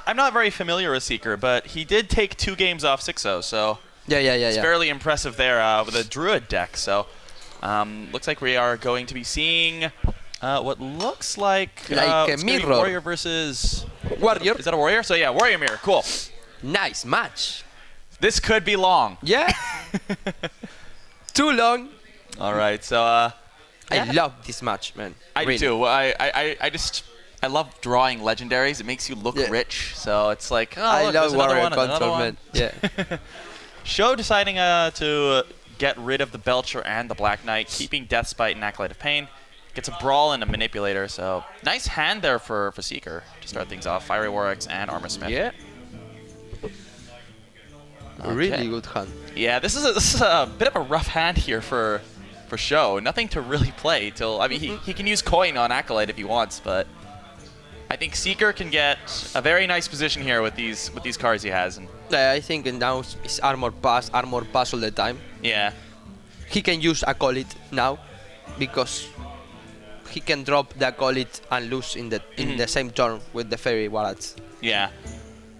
I'm not very familiar with Seeker, but he did take 2 games off 6-0, so it's fairly impressive there with a Druid deck. So looks like we are going to be seeing what looks like a mirror. Warrior versus Warrior. Is that a Warrior? So yeah, Warrior mirror. Cool. Nice match. This could be long. Yeah. Too long. All right, so I love this match, man. I do too. I love drawing legendaries. It makes you look rich. So it's like, oh, I look, love there's another Warrior one, another Control, one. man. Yeah. SjoW deciding to get rid of the Belcher and the Black Knight, keeping Deathspite and Acolyte of Pain. Gets a Brawl and a Manipulator, so nice hand there for Seeker to start things off. Fiery Warx and Armor Smith. Yeah. Okay. Really good hand. Yeah, this is a bit of a rough hand here for SjoW. Nothing to really play till. I mean, he can use Coin on Acolyte if he wants, but I think Seeker can get a very nice position here with these cards he has. And I think now it's armor pass all the time. yeah, He can use Acolyte now because he can drop the Acolyte and lose in the same turn with the Fairy Wallets. yeah.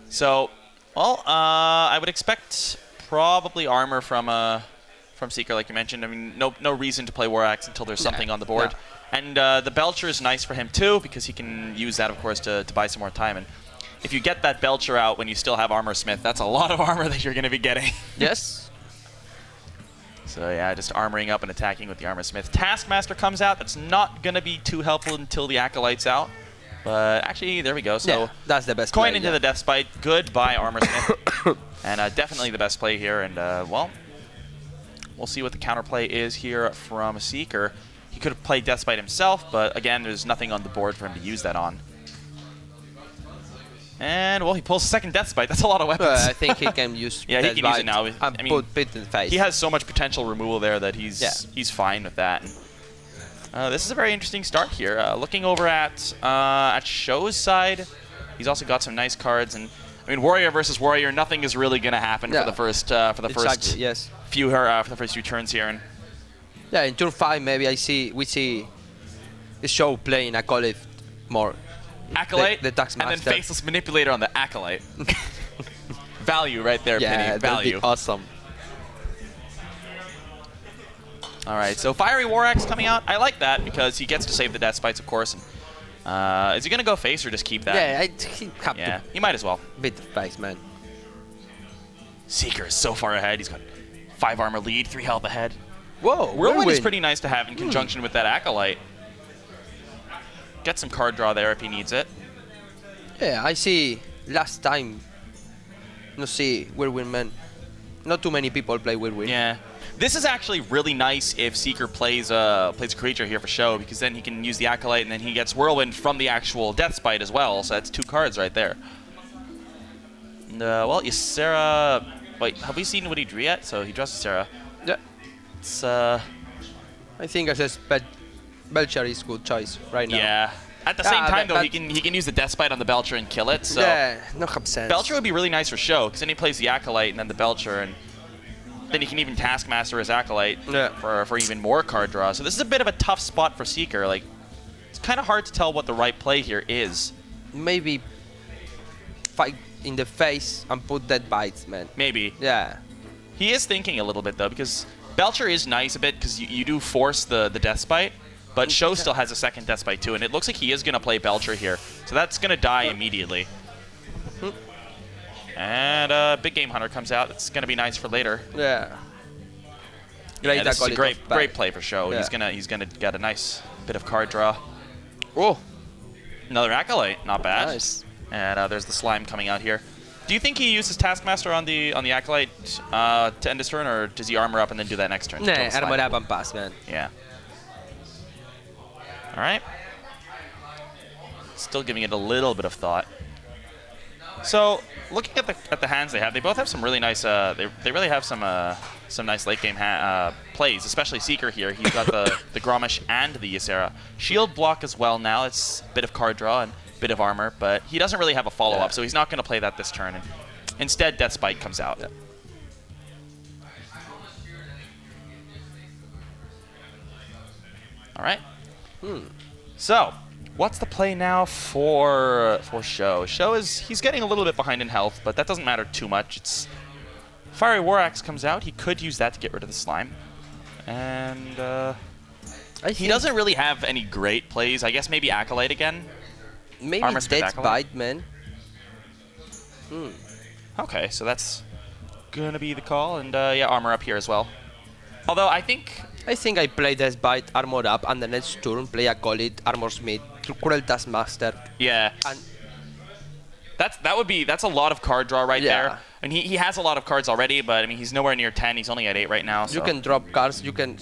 So, well, I would expect probably armor from Seeker, like you mentioned. I mean, no reason to play War Axe until there's something on the board. No. And the Belcher is nice for him too, because he can use that, of course, to buy some more time. And if you get that Belcher out when you still have Armor Smith, that's a lot of armor that you're going to be getting. Yes. So yeah, just armoring up and attacking with the Armor Smith. Taskmaster comes out. That's not going to be too helpful until the Acolyte's out. But actually, there we go. So yeah, that's the best Coin play, into the Deathspite. Good by Armor Smith. And definitely the best play here. And, well, we'll see what the counterplay is here from Seeker. He could have played Deathspite himself, but again, there's nothing on the board for him to use that on. And, well, he pulls a second Deathspite. That's a lot of weapons. I think he can use yeah, he can use it now. and I mean, put Pit in the face. he has so much potential removal there that he's fine with that. And, this is a very interesting start here. Looking over at SjoW's side, he's also got some nice cards. And I mean, Warrior versus Warrior, nothing is really going to happen for the first few turns here. And yeah, in turn 5 maybe we see the SjoW playing Acolyte more. Acolyte, the Taskmaster. and then Faceless Manipulator on the Acolyte. Value right there, yeah, Penny. Value. That'd be awesome. All right, so Fiery War Axe coming out. I like that because he gets to save the Deathspites, of course. And, is he going to go face or just keep that? Yeah, he have to. He might as well. Bit of face, man. Seeker is so far ahead. He's got 5 armor lead, 3 health ahead. Whoa, Whirlwind is pretty nice to have in conjunction with that Acolyte. Get some card draw there if he needs it. Yeah, I see last time. No see Whirlwind, man. Not too many people play Whirlwind. Yeah. This is actually really nice if Seeker plays a creature here for SjoW, because then he can use the Acolyte and then he gets Whirlwind from the actual Deathspite as well. So that's 2 cards right there. And, well, Ysera... Wait, have we seen what he drew yet? So he draws Ysera. Yeah. It's, I think I says Belcher is good choice right now. Yeah. At the same time, though, he can use the Deathspite on the Belcher and kill it. So yeah, no sense. Belcher would be really nice for SjoW, because then he plays the Acolyte and then the Belcher, and then he can even Taskmaster his Acolyte for even more card draw. So this is a bit of a tough spot for Seeker. Like, it's kind of hard to tell what the right play here is. Maybe fight in the face and put Dead Bites, man. Maybe. Yeah. He is thinking a little bit, though, because Belcher is nice a bit, because you do force the Deathspite, but SjoW still has a second Deathspite, too, and it looks like he is going to play Belcher here. So that's going to die immediately. And Big Game Hunter comes out. It's going to be nice for later. Yeah. Yeah, this is a great play for SjoW. Yeah. He's gonna get a nice bit of card draw. Oh, another Acolyte, not bad. Nice. And there's the Slime coming out here. Do you think he uses Taskmaster on the Acolyte to end his turn, or does he armor up and then do that next turn? Nah, armor up and pass, man. Yeah. All right. Still giving it a little bit of thought. So, looking at the hands they have, they both have some really nice. They really have some nice late game plays, especially Seeker here. He's got the Gromish and the Ysera. Shield block as well now. It's a bit of card draw and a bit of armor, but he doesn't really have a follow up, so he's not going to play that this turn. And instead, Deathspite comes out. Yeah. All right. So, What's the play now for SjoW? SjoW he's getting a little bit behind in health, but that doesn't matter too much. It's Fiery War Axe comes out. He could use that to get rid of the slime. And he doesn't really have any great plays. I guess maybe Acolyte again. Maybe Armor Smith Death Acolyte? Bite, man. Okay, so that's gonna be the call. And yeah, armor up here as well. Although I think I play Death Bite, Armor Up, and the next turn play Acolyte, Armor Smith, Cruel Taskmaster. yeah. And That's a lot of card draw right Yeah. there. And he has a lot of cards already, but I mean he's nowhere near 10. He's only at 8 right now. So. you can drop cards, you can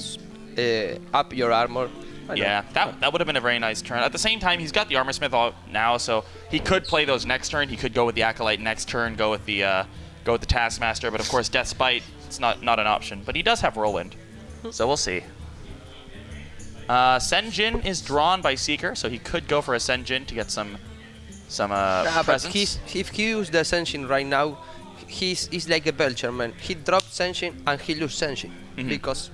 up your armor. Yeah, that would have been a very nice turn. At the same time, he's got the Armor Smith out now, so he could play those next turn. He could go with the Acolyte next turn, go with the Taskmaster, but of course Death Bite, it's not an option. But he does have Whirlwind, so we'll see. Senjin is drawn by Seeker, so he could go for a Senjin to get some But presence. if he uses the Senshin right now, he's like a Belcher, man. He drops Senshin and he loses Senshin because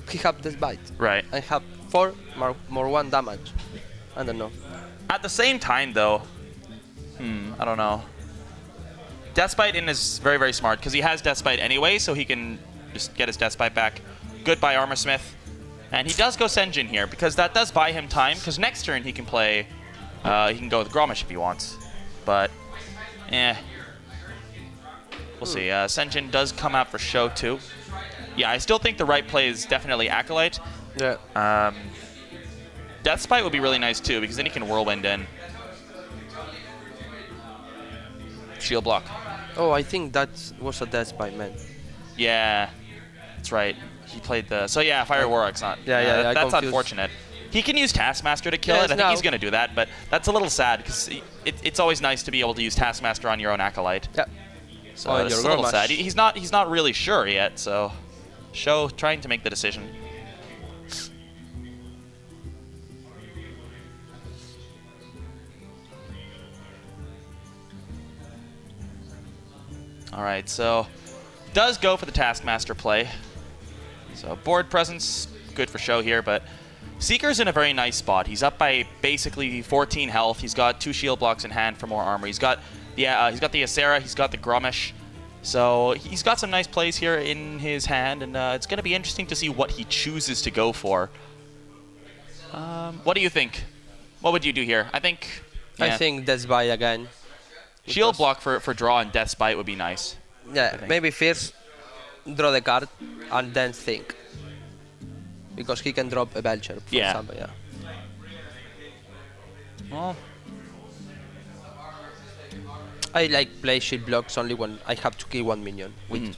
he have Death Bite. Right. And have 4 more 1 damage. I don't know. At the same time, though, I don't know. Deathbite in is very, very smart because he has Deathbite anyway, so he can just get his Deathbite back. Goodbye, Armor Smith. And he does go Senjin here because that does buy him time because next turn he can play, he can go with Gromish if he wants. But, we'll see. Senjin does come out for SjoW too. Yeah, I still think the right play is definitely Acolyte. Yeah. Deathbite would be really nice too because then he can Whirlwind in. Shield block. Oh, I think that was a Death Bite, man. Yeah, that's right. He played the... So yeah, Fire Warwick's not... Yeah, that's confused. unfortunate. He can use Taskmaster to kill Yes, it. I think no. he's going to do that, but that's a little sad because it's always nice to be able to use Taskmaster on your own Acolyte. Yeah. So Oh, it's your a little Gormash. sad. He's not really sure yet, so... SjoW trying to make the decision. Alright, so... Does go for the Taskmaster play. So board presence, good for SjoW here, but Seeker's in a very nice spot. He's up by basically 14 health. He's got 2 shield blocks in hand for more armor. He's got the Ysera, he's got the Gromish. So he's got some nice plays here in his hand, and it's going to be interesting to see what he chooses to go for. What do you think? What would you do here? I think Death Bite again. shield because- block for draw and Death's Bite would be nice. Yeah, think. maybe first draw the card and then think. Because he can drop a Belcher, for Yeah. example, yeah. Well, I like play shield blocks only when I have to kill 1 minion. With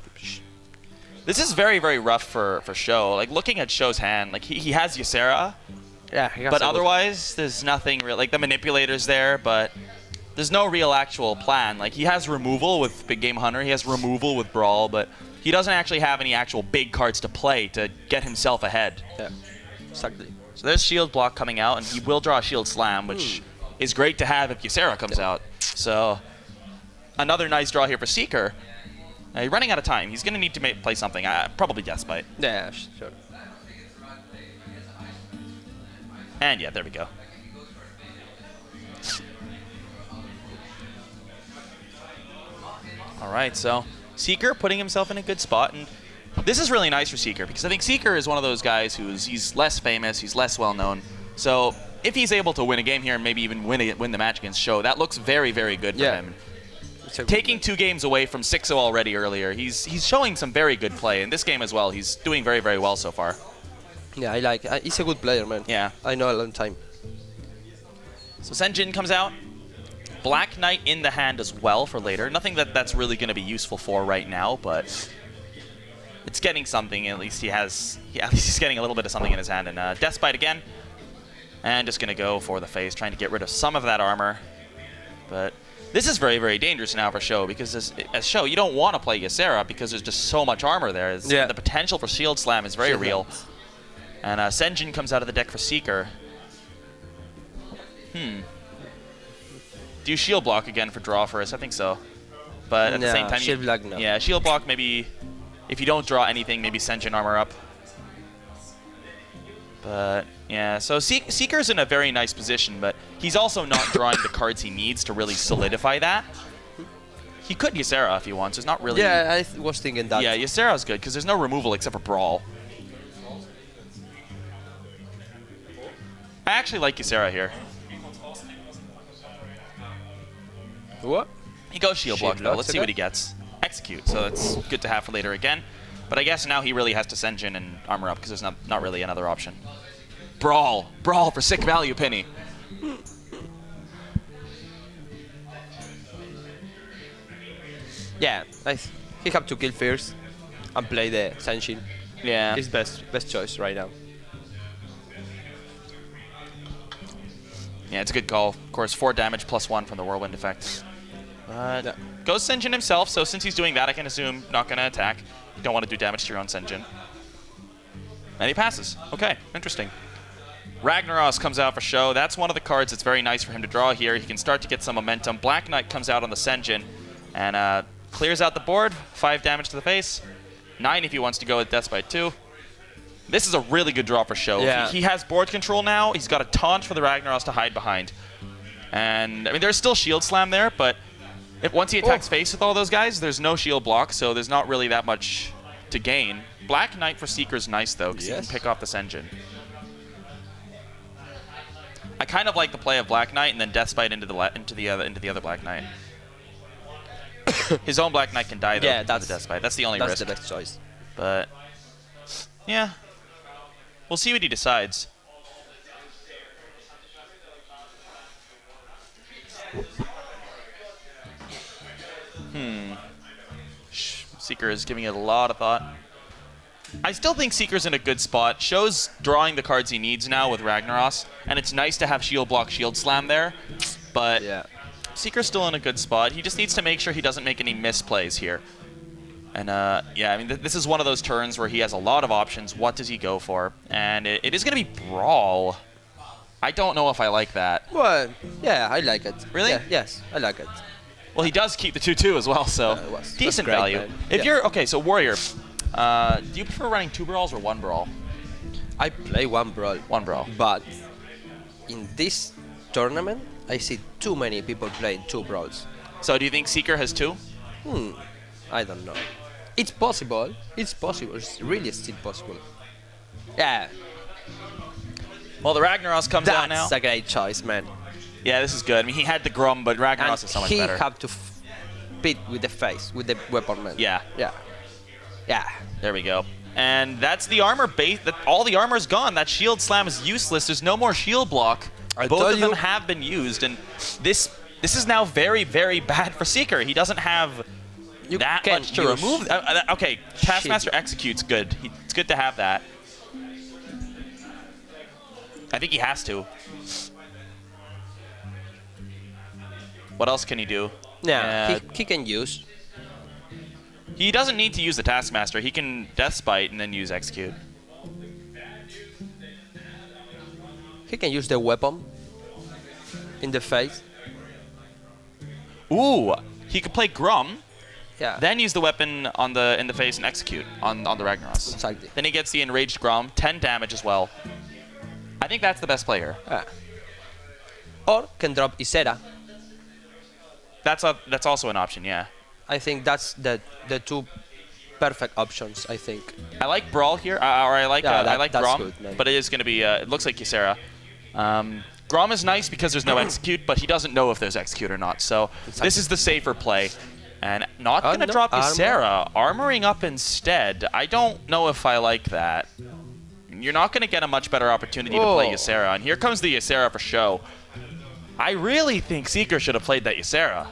this is very, very rough for SjoW. Like, looking at SjoW's hand, like, he has Ysera, yeah, he has but a good- otherwise, there's nothing real. Like, the Manipulator's there, but there's no real actual plan. Like, he has removal with Big Game Hunter, he has removal with Brawl, but he doesn't actually have any actual big cards to play to get himself ahead. Yeah, exactly. So there's Shield Block coming out, and he will draw a Shield Slam, which is great to have if Ysera comes out. So, another nice draw here for Seeker. He's running out of time. He's going to need to play something. Probably Death Bite. Yeah, sure. And yeah, there we go. All right, so Seeker putting himself in a good spot, and this is really nice for Seeker because I think Seeker is one of those guys he's less famous, he's less well known. So if he's able to win a game here and maybe even win the match against SjoW, that looks very, very good for him. It's a good Taking 2 games away from 6-0 already earlier, he's showing some very good play in this game as well. He's doing very, very well so far. Yeah, I like. He's a good player, man. Yeah. I know a long time. So Senjin comes out. Black Knight in the hand as well for later. Nothing that's really going to be useful for right now, but it's getting something. At least at least he's getting a little bit of something in his hand. And Death Bite again. And just going to go for the face, trying to get rid of some of that armor. But this is very, very dangerous now for SjoW because as SjoW, you don't want to play Ysera because there's just so much armor there. Yeah. The potential for Shield Slam is very Shield real. Slam. And Senjin comes out of the deck for Seeker. Do you Shield Block again for draw first? I think so. But at the same time, Shield Block, no. Yeah, Shield Block maybe, if you don't draw anything, maybe Senjin armor up. But, yeah, so Seeker's in a very nice position, but he's also not drawing the cards he needs to really solidify that. He could Ysera if he wants. There's not really... Yeah, I was thinking that. Yeah, Ysera's good, because there's no removal except for Brawl. I actually like Ysera here. What? He goes Shield Block, though. Block, Let's see what he gets. Execute, so that's good to have for later again. But I guess now he really has to Senjin and armor up, because there's not really another option. Brawl! Brawl for sick value, Penny. Yeah, he have to kill first and play the Senshin. Yeah. His best choice right now. Yeah, it's a good call. Of course, 4 damage plus 1 from the Whirlwind effect. Yeah. Goes Senjin himself, so since he's doing that, I can assume not going to attack. You don't want to do damage to your own Senjin. And he passes. Okay, interesting. Ragnaros comes out for SjoW. That's one of the cards that's very nice for him to draw here. He can start to get some momentum. Black Knight comes out on the Senjin and clears out the board. 5 damage to the face. 9 if he wants to go with Death by 2. This is a really good draw for SjoW. Yeah. He has board control now. He's got a taunt for the Ragnaros to hide behind. And, I mean, there's still Shield Slam there, but once he attacks face with all those guys, there's no shield block, so there's not really that much to gain. Black Knight for Seeker's nice, though, because he can pick off the Senjin. I kind of like the play of Black Knight and then Death Spite into the other Black Knight. His own Black Knight can die, though, Yeah, that's the Death Spite. That's the only risk. That's the best choice. But, yeah. We'll see what he decides. Seeker is giving it a lot of thought. I still think Seeker's in a good spot. SjoW's drawing the cards he needs now with Ragnaros, and it's nice to have Shield Block, Shield Slam there, but Yeah. Seeker's still in a good spot. He just needs to make sure he doesn't make any misplays here. And, yeah, I mean, this is one of those turns where he has a lot of options. What does he go for? And it is going to be Brawl. I don't know if I like that. Well, yeah, I like it. Really? Yeah, yes, I like it. Well, he does keep the 2/2 as well, so it was decent great, value. man. If Yeah. you're okay, so Warrior, do you prefer running 2 brawls or 1 brawl? I play 1 brawl. 1 brawl. But in this tournament, I see too many people playing 2 brawls. So do you think Seeker has 2? I don't know. It's possible. It's possible. It's really still possible. Yeah. Well, the Ragnaros comes out now. That's a great choice, man. Yeah, this is good. I mean, he had the Grum, but Ragnaros is so much he better. have to beat with the face, with the weapon, man. Yeah. Yeah. Yeah. There we go. And that's the armor base. All the armor's gone. That Shield Slam is useless. There's no more shield block. Both of them have been used, and this is now very, very bad for Seeker. He doesn't have that much to remove. Okay, Taskmaster Execute's good. It's good to have that. I think he has to. What else can he do? Yeah, he can use. He doesn't need to use the Taskmaster. He can Death Spite and then use Execute. He can use the weapon in the face. Ooh, he could play Grum, Yeah. then use the weapon in the face and Execute on the Ragnaros. Exactly. Then he gets the Enraged Grum, 10 damage as well. I think that's the best play here. Yeah. Or can drop Ysera. That's also an option, yeah. I think that's the 2 perfect options, I think. I like Brawl here, or I like that's Grom, good, man. but it is going to be. It looks like Ysera. Grom is nice because there's no Execute, but he doesn't know if there's Execute or not. So this is the safer play, and not going to no, drop Ysera, armoring up instead. I don't know if I like that. You're not going to get a much better opportunity to play Ysera, and here comes the Ysera for SjoW. I really think Seeker should have played that Ysera.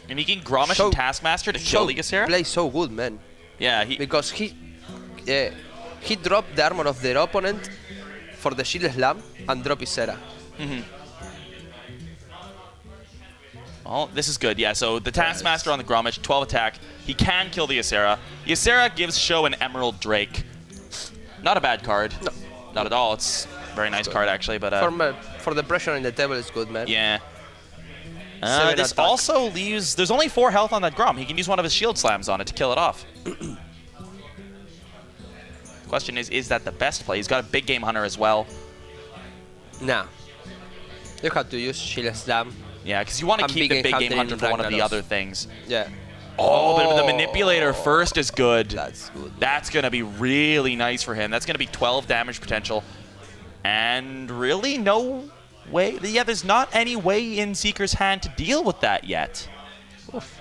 And he can Gromish and Taskmaster to kill the Ysera? Play so good, man. Yeah, because he dropped the armor of their opponent for the shield slam and drop Ysera. Oh, this is good. Yeah, so the Taskmaster on the Gromish, 12 attack. He can kill the Ysera. Ysera gives SjoW an Emerald Drake. Not a bad card. No. Not at all. It's a very nice card, actually. But for the pressure in the table, it's good, man. yeah. 7 This attack. also leaves... There's only 4 health on that Grom. He can use one of his shield slams on it to kill it off. Question is that the best play? He's got a big game hunter as well. Nah. You have to use Shield Slam. Yeah, because you want to And keep the big game in hunter for one of the Ragnaros. other things. Yeah. Oh, but the manipulator first is good. That's good. That's going to be really nice for him. That's going to be 12 damage potential. And really no way. Yeah, there's not any way in Seeker's hand to deal with that yet. Oof.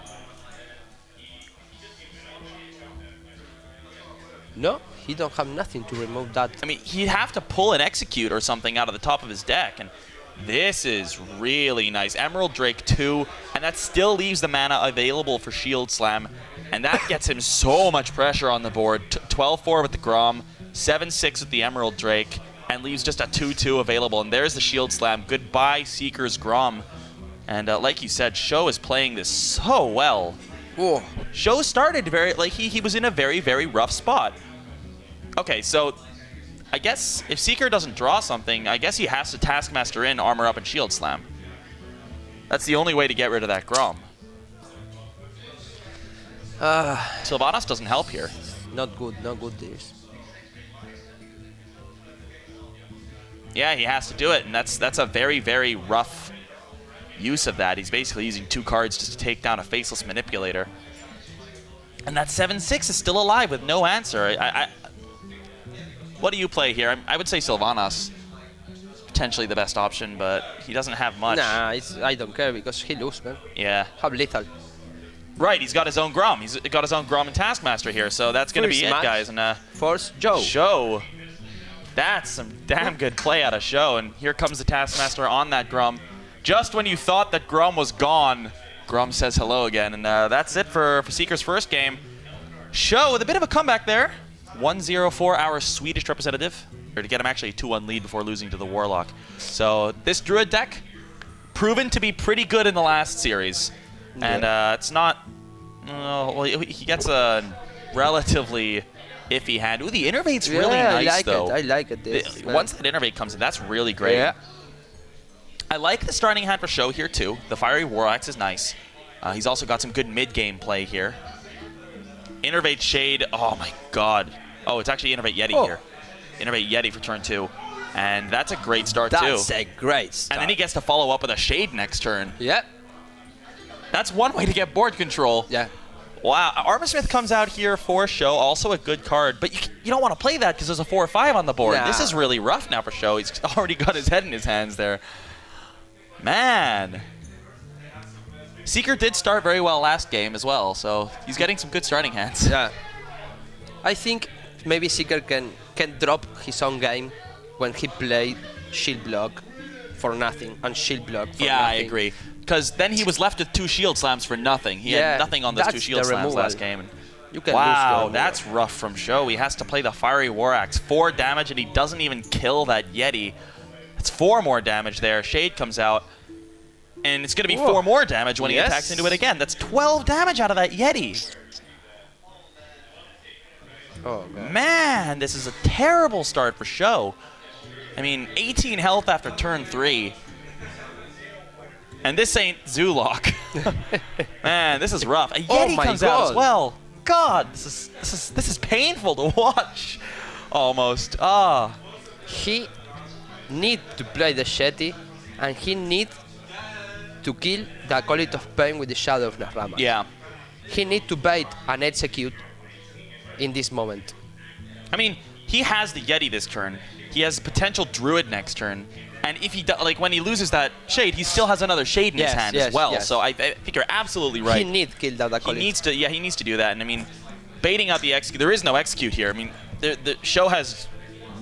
No, he don't have nothing to remove that. I mean, he'd have to pull an Execute or something out of the top of his deck. And this is really nice. Emerald Drake 2, and that still leaves the mana available for Shield Slam. And that gets him so much pressure on the board. 12-4 with the Grom, 7-6 with the Emerald Drake, and leaves just a 2-2 available. And there's the Shield Slam. Goodbye, Seeker's Grom. And like you said, SjoW is playing this so well. Oh, SjoW started he was in a very, very rough spot. Okay, so I guess if Seeker doesn't draw something, I guess he has to Taskmaster in, Armor Up, and Shield Slam. That's the only way to get rid of that Grom. Sylvanas doesn't help here. not good this. Yeah, he has to do it, and that's a very, very rough use of that. He's basically using 2 cards just to take down a Faceless Manipulator. And that 7-6 is still alive with no answer. What do you play here? I would say Sylvanas. Potentially the best option, but he doesn't have much. Nah, I don't care because he loses, man. Yeah. Have lethal. Right, he's got his own Grom. He's got his own Grom and Taskmaster here, so that's going to be it, Smash. guys. And Force SjoW. SjoW. That's some damn good play out of SjoW. And here comes the Taskmaster on that Grom. Just when you thought that Grom was gone, Grom says hello again. And that's it for Seeker's first game. SjoW with a bit of a comeback there. 1-0 our Swedish representative. Or to get him actually a 2-1 lead before losing to the Warlock. So this Druid deck, proven to be pretty good in the last series. And it's not... well, he gets a relatively iffy hand. Ooh, the Innervate's really nice, though. I like it. Once that Innervate comes in, that's really great. Yeah. I like the starting hand for SjoW here, too. The Fiery War Axe is nice. He's also got some good mid-game play here. Innervate Shade, oh my god. Oh, it's actually Innervate Yeti here. Innervate Yeti for turn 2. And that's a great start, too. That's a great start. And then he gets to follow up with a Shade next turn. Yeah. That's one way to get board control. Yeah. Wow, Armorsmith comes out here for SjoW, also a good card, but you don't want to play that because there's a 4-5 on the board. Nah. This is really rough now for SjoW. He's already got his head in his hands there. Man. Seeker did start very well last game as well, so he's getting some good starting hands. Yeah. I think maybe Seeker can drop his own game when he played Shield Block for nothing and Shield Block for Yeah, nothing. I agree. Because then he was left with 2 Shield Slams for nothing. He had nothing on those 2 that's Shield the Slams removal. last game. You can Wow, lose that's rough from SjoW. He has to play the Fiery War Axe. 4 damage, and he doesn't even kill that Yeti. It's 4 more damage there. Shade comes out, and it's going to be 4 more damage when he attacks into it again. That's 12 damage out of that Yeti. Oh, God. Man, this is a terrible start for SjoW. I mean, 18 health after turn 3. And this ain't Zoolock. Man, this is rough. A Yeti comes out as well. God, this is painful to watch. Almost. He need to play the Shetty, and he need to kill the Acolyte of Pain with the Shadow of Nahrama. Yeah. He need to bait and execute in this moment. I mean, he has the Yeti this turn. He has potential Druid next turn. And if he when he loses that Shade, he still has another Shade in his hand as well. Yes. So I think you're absolutely right. He need to kill that Acolyte. He needs to do that. And I mean, baiting out the Execute, there is no Execute here. I mean, the SjoW has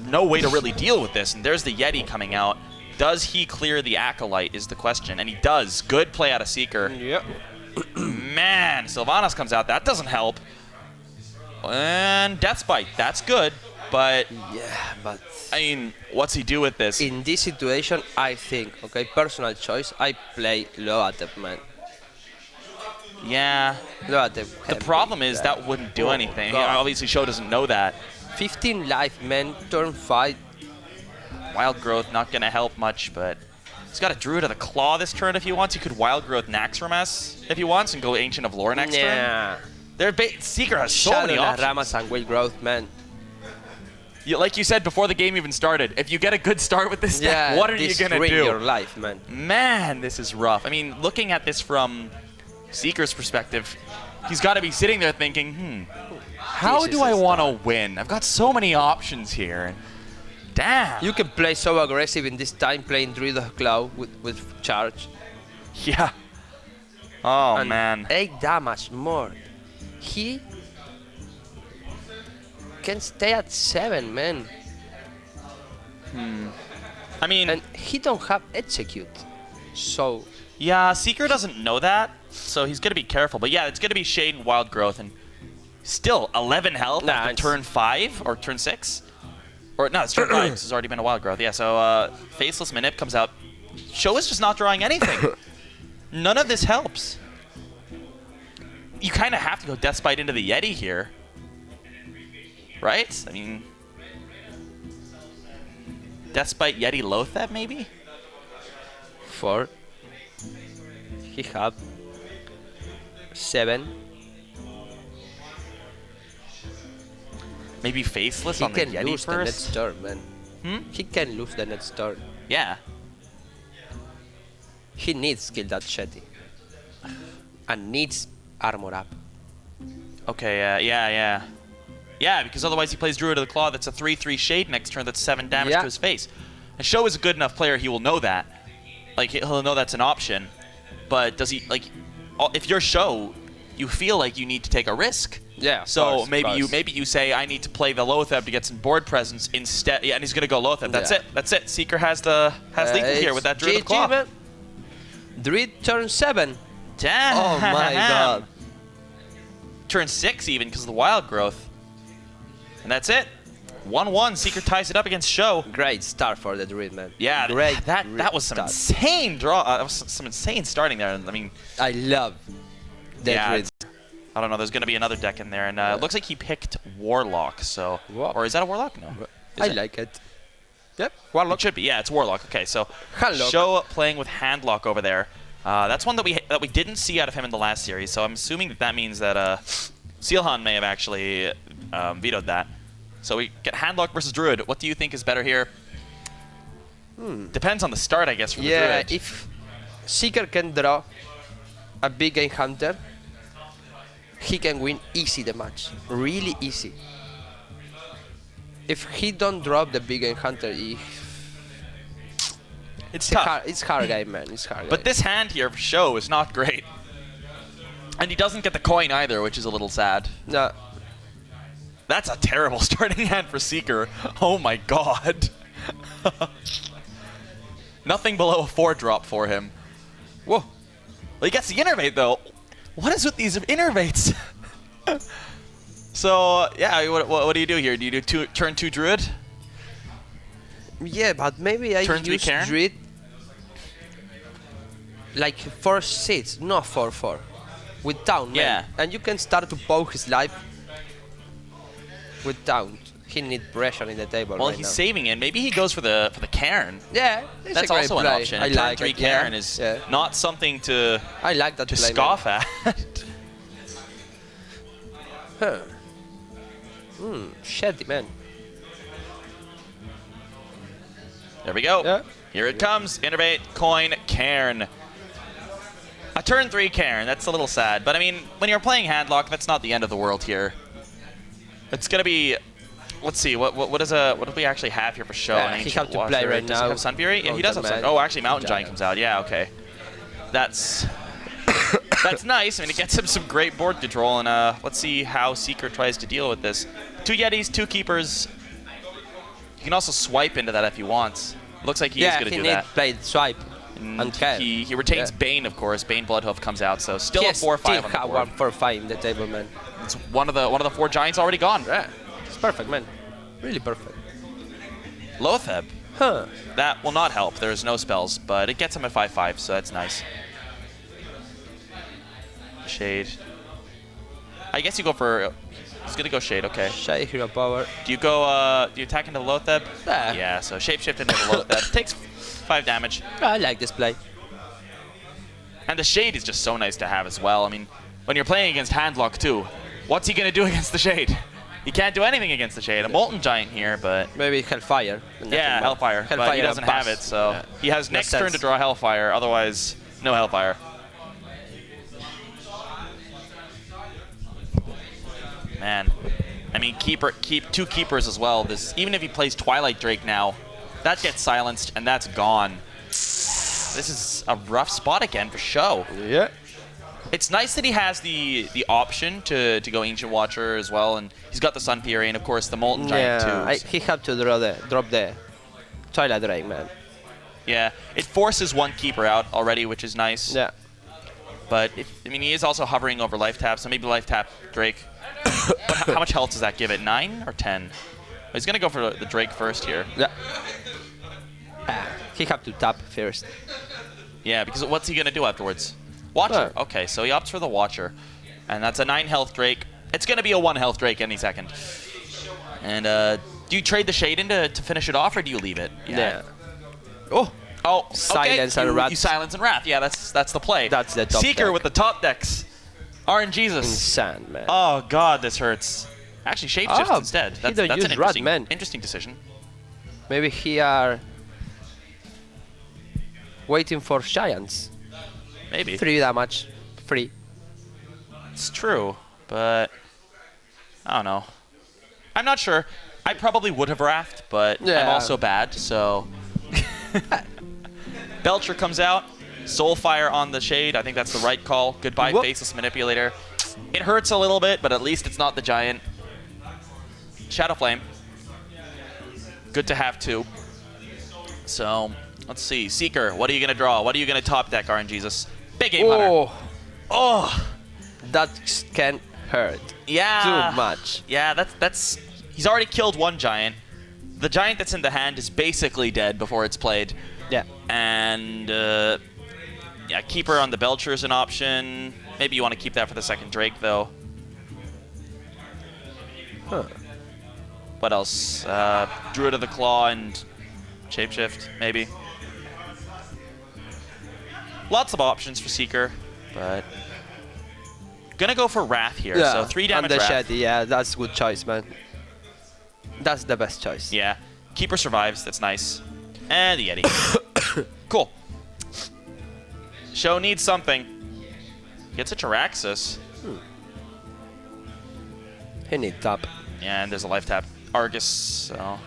no way to really deal with this. And there's the Yeti coming out. Does he clear the Acolyte is the question. And he does. Good play out of Seeker. Yep. Man, Sylvanas comes out. That doesn't help. And Deathbite. That's good. But, Yeah, but I mean, what's he do with this? in this situation, I think, okay, personal choice, I play Loatep, man. Yeah. Loatep. The problem is that wouldn't do anything. God. Obviously, SjoW doesn't know that. 15 life, man, turn 5. Wild Growth not going to help much, but he's got a Druid of the Claw this turn if he wants. He could Wild Growth Naxxramas if he wants and go Ancient of Lore next turn. Yeah. Seeker has so Shadow many options. Ramas and Will Growth, man. like you said before the game even started, if you get a good start with this deck, Yeah, what are you going to this do? ruin your life, man. Man, this is rough. I mean, looking at this from Seeker's perspective, he's got to be sitting there thinking, how This do is I a want to win? I've got so many options here. Damn. You can play so aggressive in this time, playing Druid of Claw with charge. Yeah. Oh, And man. 8 damage more. He can stay at 7, man. I mean, And he don't have execute. So yeah, Seeker doesn't know that, so he's going to be careful. But yeah, it's going to be Shade and Wild Growth. And still, 11 health Nah, after it's- turn 5 or turn 6? Or no, it's turn 5. This has already been a Wild Growth. Yeah, so Faceless Manip comes out. SjoW is just not drawing anything. None of this helps. You kind of have to go Deathbite into the Yeti here. Right? I mean, Deathbite Yeti Lotheb, maybe? 4. He have 7. Maybe Faceless He on the can Yeti lose the next first? turn, man. He can lose the next turn. Yeah. He needs kill that Shetty. And needs armor up. Okay, yeah. Yeah, because otherwise he plays Druid of the Claw that's a 3/3 Shade next turn that's 7 damage Yeah. to his face. And SjoW is a good enough player, he will know that. Like, he'll know that's an option. But does he, like, if you're SjoW, you feel like you need to take a risk. Yeah, of So course, of maybe course. you say, I need to play the Lotheb to get some board presence instead. Yeah, and he's going to go Lotheb. That's Yeah. it. That's it. Seeker has lethal here with that Druid of the Claw. man. Druid turn 7. Damn. Oh my god. Turn 6 even because of the Wild Growth. And that's it. 1-1. Seeker ties it up against SjoW. Great start for the Druid, man. Yeah, Great that was some start. insane draw. That was some insane starting there. I mean, I love the yeah, Druid. I don't know. There's going to be another deck in there, and it looks like he picked Warlock. So, Wow. or is that a Warlock? No. Is I it? like it. Yep. It should be. Yeah, it's Warlock. Okay, so Handlock. SjoW playing with Handlock over there. That's one that we didn't see out of him in the last series. So I'm assuming that means that Sealhan may have actually vetoed that. So we get Handlock versus Druid. What do you think is better here? Depends on the start, I guess, from the Yeah, Druid. if Seeker can draw a big game hunter, he can win easy the match. Really easy. If he don't drop the big game hunter, It's tough. it's hard game, man. It's hard But game. this hand here for SjoW is not great. And he doesn't get the coin either, which is a little sad. No, That's a terrible starting hand for Seeker. Oh my god. Nothing below a 4-drop for him. Whoa. Well, he gets the innervate though. What is with these innervates? So, yeah, what do you do here? Do you do turn 2 Druid? yeah, but maybe I Turn 3 use Karen? Druid like 4/6, not 4/4, with down, man. Yeah. And you can start to poke his life with down. He need pressure in the table Well, right he's now. saving it. Maybe he goes for the Cairn. Yeah, it's That's a great also an play. option. I A turn like 3 it, Cairn yeah. is Yeah. not something to I like that play, man. scoff at. Huh. Shitty, man. There we go. Yeah. Here it comes. Innervate, coin, Cairn. A turn 3 Cairn. That's a little sad. But I mean, when you're playing Handlock, that's not the end of the world here. It's gonna be. Let's see. What do we actually have here for SjoW? Yeah, An he Ancient have to Watcher. play right Does now. he have Sun Fury? Yeah, he does have Sun. Man. Oh, actually, Mountain Giant Giant. comes out. Yeah, okay. That's that's nice. I mean, it gets him some great board control. And let's see how Seeker tries to deal with this. 2 Yetis, 2 Keepers. You can also swipe into that if he wants. Looks like he is Yeah, going to he do need that. play swipe. And care. He retains Yeah. Bane, of course. Bane Bloodhoof comes out, so still He a 4/5 still on the have board. 1/4/5 in the table, man. It's one of the 4 giants already gone. Yeah, it's perfect, man. Really perfect. Lotheb. Huh. That will not help. There's no spells, but it gets him at 5/5, so that's nice. Shade. I guess you go for. He's gonna go Shade. Okay. Shy hero power. Do you go? Do you attack into the Lotheb? Yeah. Yeah. So shapeshift into the Lotheb takes 5 damage. I like this play. And the Shade is just so nice to have as well. I mean, when you're playing against Handlock too, what's he gonna do against the Shade? He can't do anything against the Shade. A Molten Giant here, but... Maybe Hellfire. Yeah, Hellfire. But he doesn't have it, so... Yeah. He has next turn to draw Hellfire, otherwise, no Hellfire. Man. I mean, keep two keepers as well. Even if he plays Twilight Drake now, that gets silenced, and that's gone. This is a rough spot again for SjoW. Yeah. It's nice that he has the option to go Ancient Watcher as well, and he's got the Sun Fury and of course the Molten Giant too. He had to drop the Twilight Drake, man. Yeah, it forces one keeper out already, which is nice. Yeah. But I mean, he is also hovering over life tap, so maybe life tap Drake. How much health does that give it? 9 or 10? He's gonna go for the Drake first here. Yeah. He have to tap first. Yeah, because what's he gonna do afterwards? Watcher. Okay, so he opts for the Watcher. And that's a 9 health Drake. It's going to be a 1 health Drake any second. And do you trade the Shade in to finish it off, or do you leave it? Yeah. Oh, okay. Silence and Wrath. You Silence and Wrath. Yeah, that's the play. That's the top Seeker deck. with the top decks. RNGesus. Insane, man. Oh, God, this hurts. Actually, Shapeshift instead. That's an interesting decision. Maybe he are waiting for Giants. Maybe. 3 damage. Free. It's true, but I don't know. I'm not sure. I probably would have Wrathed, but I'm also bad, so... Belcher comes out. Soulfire on the Shade. I think that's the right call. Goodbye, Faceless Manipulator. It hurts a little bit, but at least it's not the Giant. Shadow Flame. Good to have 2. So, let's see. Seeker, what are you going to draw? What are you going to top deck, RNGesus? Big Game Hunter. Oh! That can hurt. Yeah. Too much. Yeah, that's... He's already killed 1 Giant. The Giant that's in the hand is basically dead before it's played. Yeah. And, yeah, Keeper on the Belcher is an option. Maybe you want to keep that for the second Drake, though. Huh. What else? Druid of the Claw and Shapeshift, maybe. Lots of options for Seeker, but... Gonna go for Wrath here, so 3 damage and the Wrath. Shetty, yeah, that's a good choice, man. That's the best choice. Yeah. Keeper survives, that's nice. And the Yeti. Cool. SjoW needs something. Gets a Jiraxxus. He need tap. Yeah, and there's a life tap. Argus, so...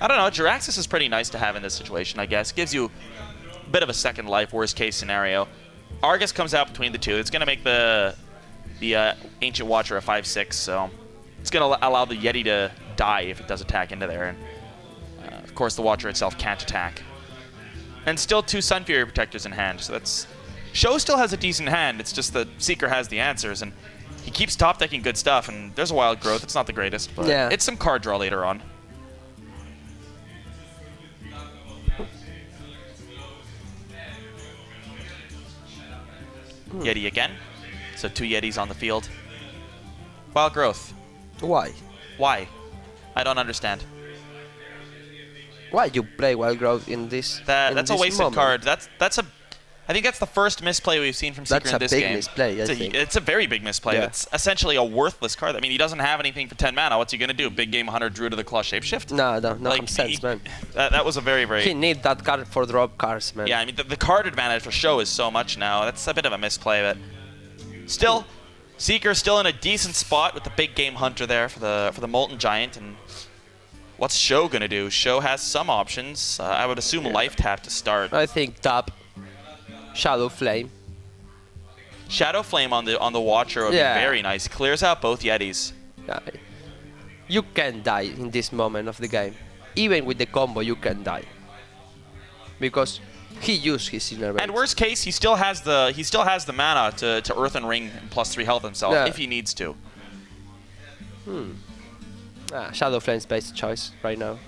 I don't know, Jiraxxus is pretty nice to have in this situation, I guess. Gives you a bit of a second life, worst case scenario. Argus comes out between the 2. It's going to make the Ancient Watcher a 5/6, so it's going to allow the Yeti to die if it does attack into there. And of course, the Watcher itself can't attack. And still 2 Sun Fury Protectors in hand, so that's... SjoW still has a decent hand, it's just that Seeker has the answers, and he keeps top decking good stuff, and there's a Wild Growth. It's not the greatest, but it's some card draw later on. Yeti again. So 2 Yetis on the field. Wild Growth. Why? Why? I don't understand. Why you play Wild Growth in this? That's a wasted card. That's a... I think that's the first misplay we've seen from Seeker in this game. That's a big misplay, I think. It's a very big misplay. Yeah. It's essentially a worthless card. I mean, he doesn't have anything for 10 mana. What's he going to do? Big Game Hunter, Druid of the Claw, Shapeshift? No, like, sense, man. That was a very, very... He need that card for drop cards, man. Yeah, I mean, the card advantage for SjoW is so much now. That's a bit of a misplay, but... Still, Seeker's still in a decent spot with the Big Game Hunter there for the Molten Giant, and... What's SjoW going to do? SjoW has some options. I would assume life tap to start. I think tap. Shadow Flame. Shadow Flame on the Watcher would be very nice. Clears out both Yetis. Yeah. You can die in this moment of the game. Even with the combo, you can die. Because he used his inner And worst case, he still has the mana to Earth and Ring and +3 health himself if he needs to. Shadow Flame's best choice right now.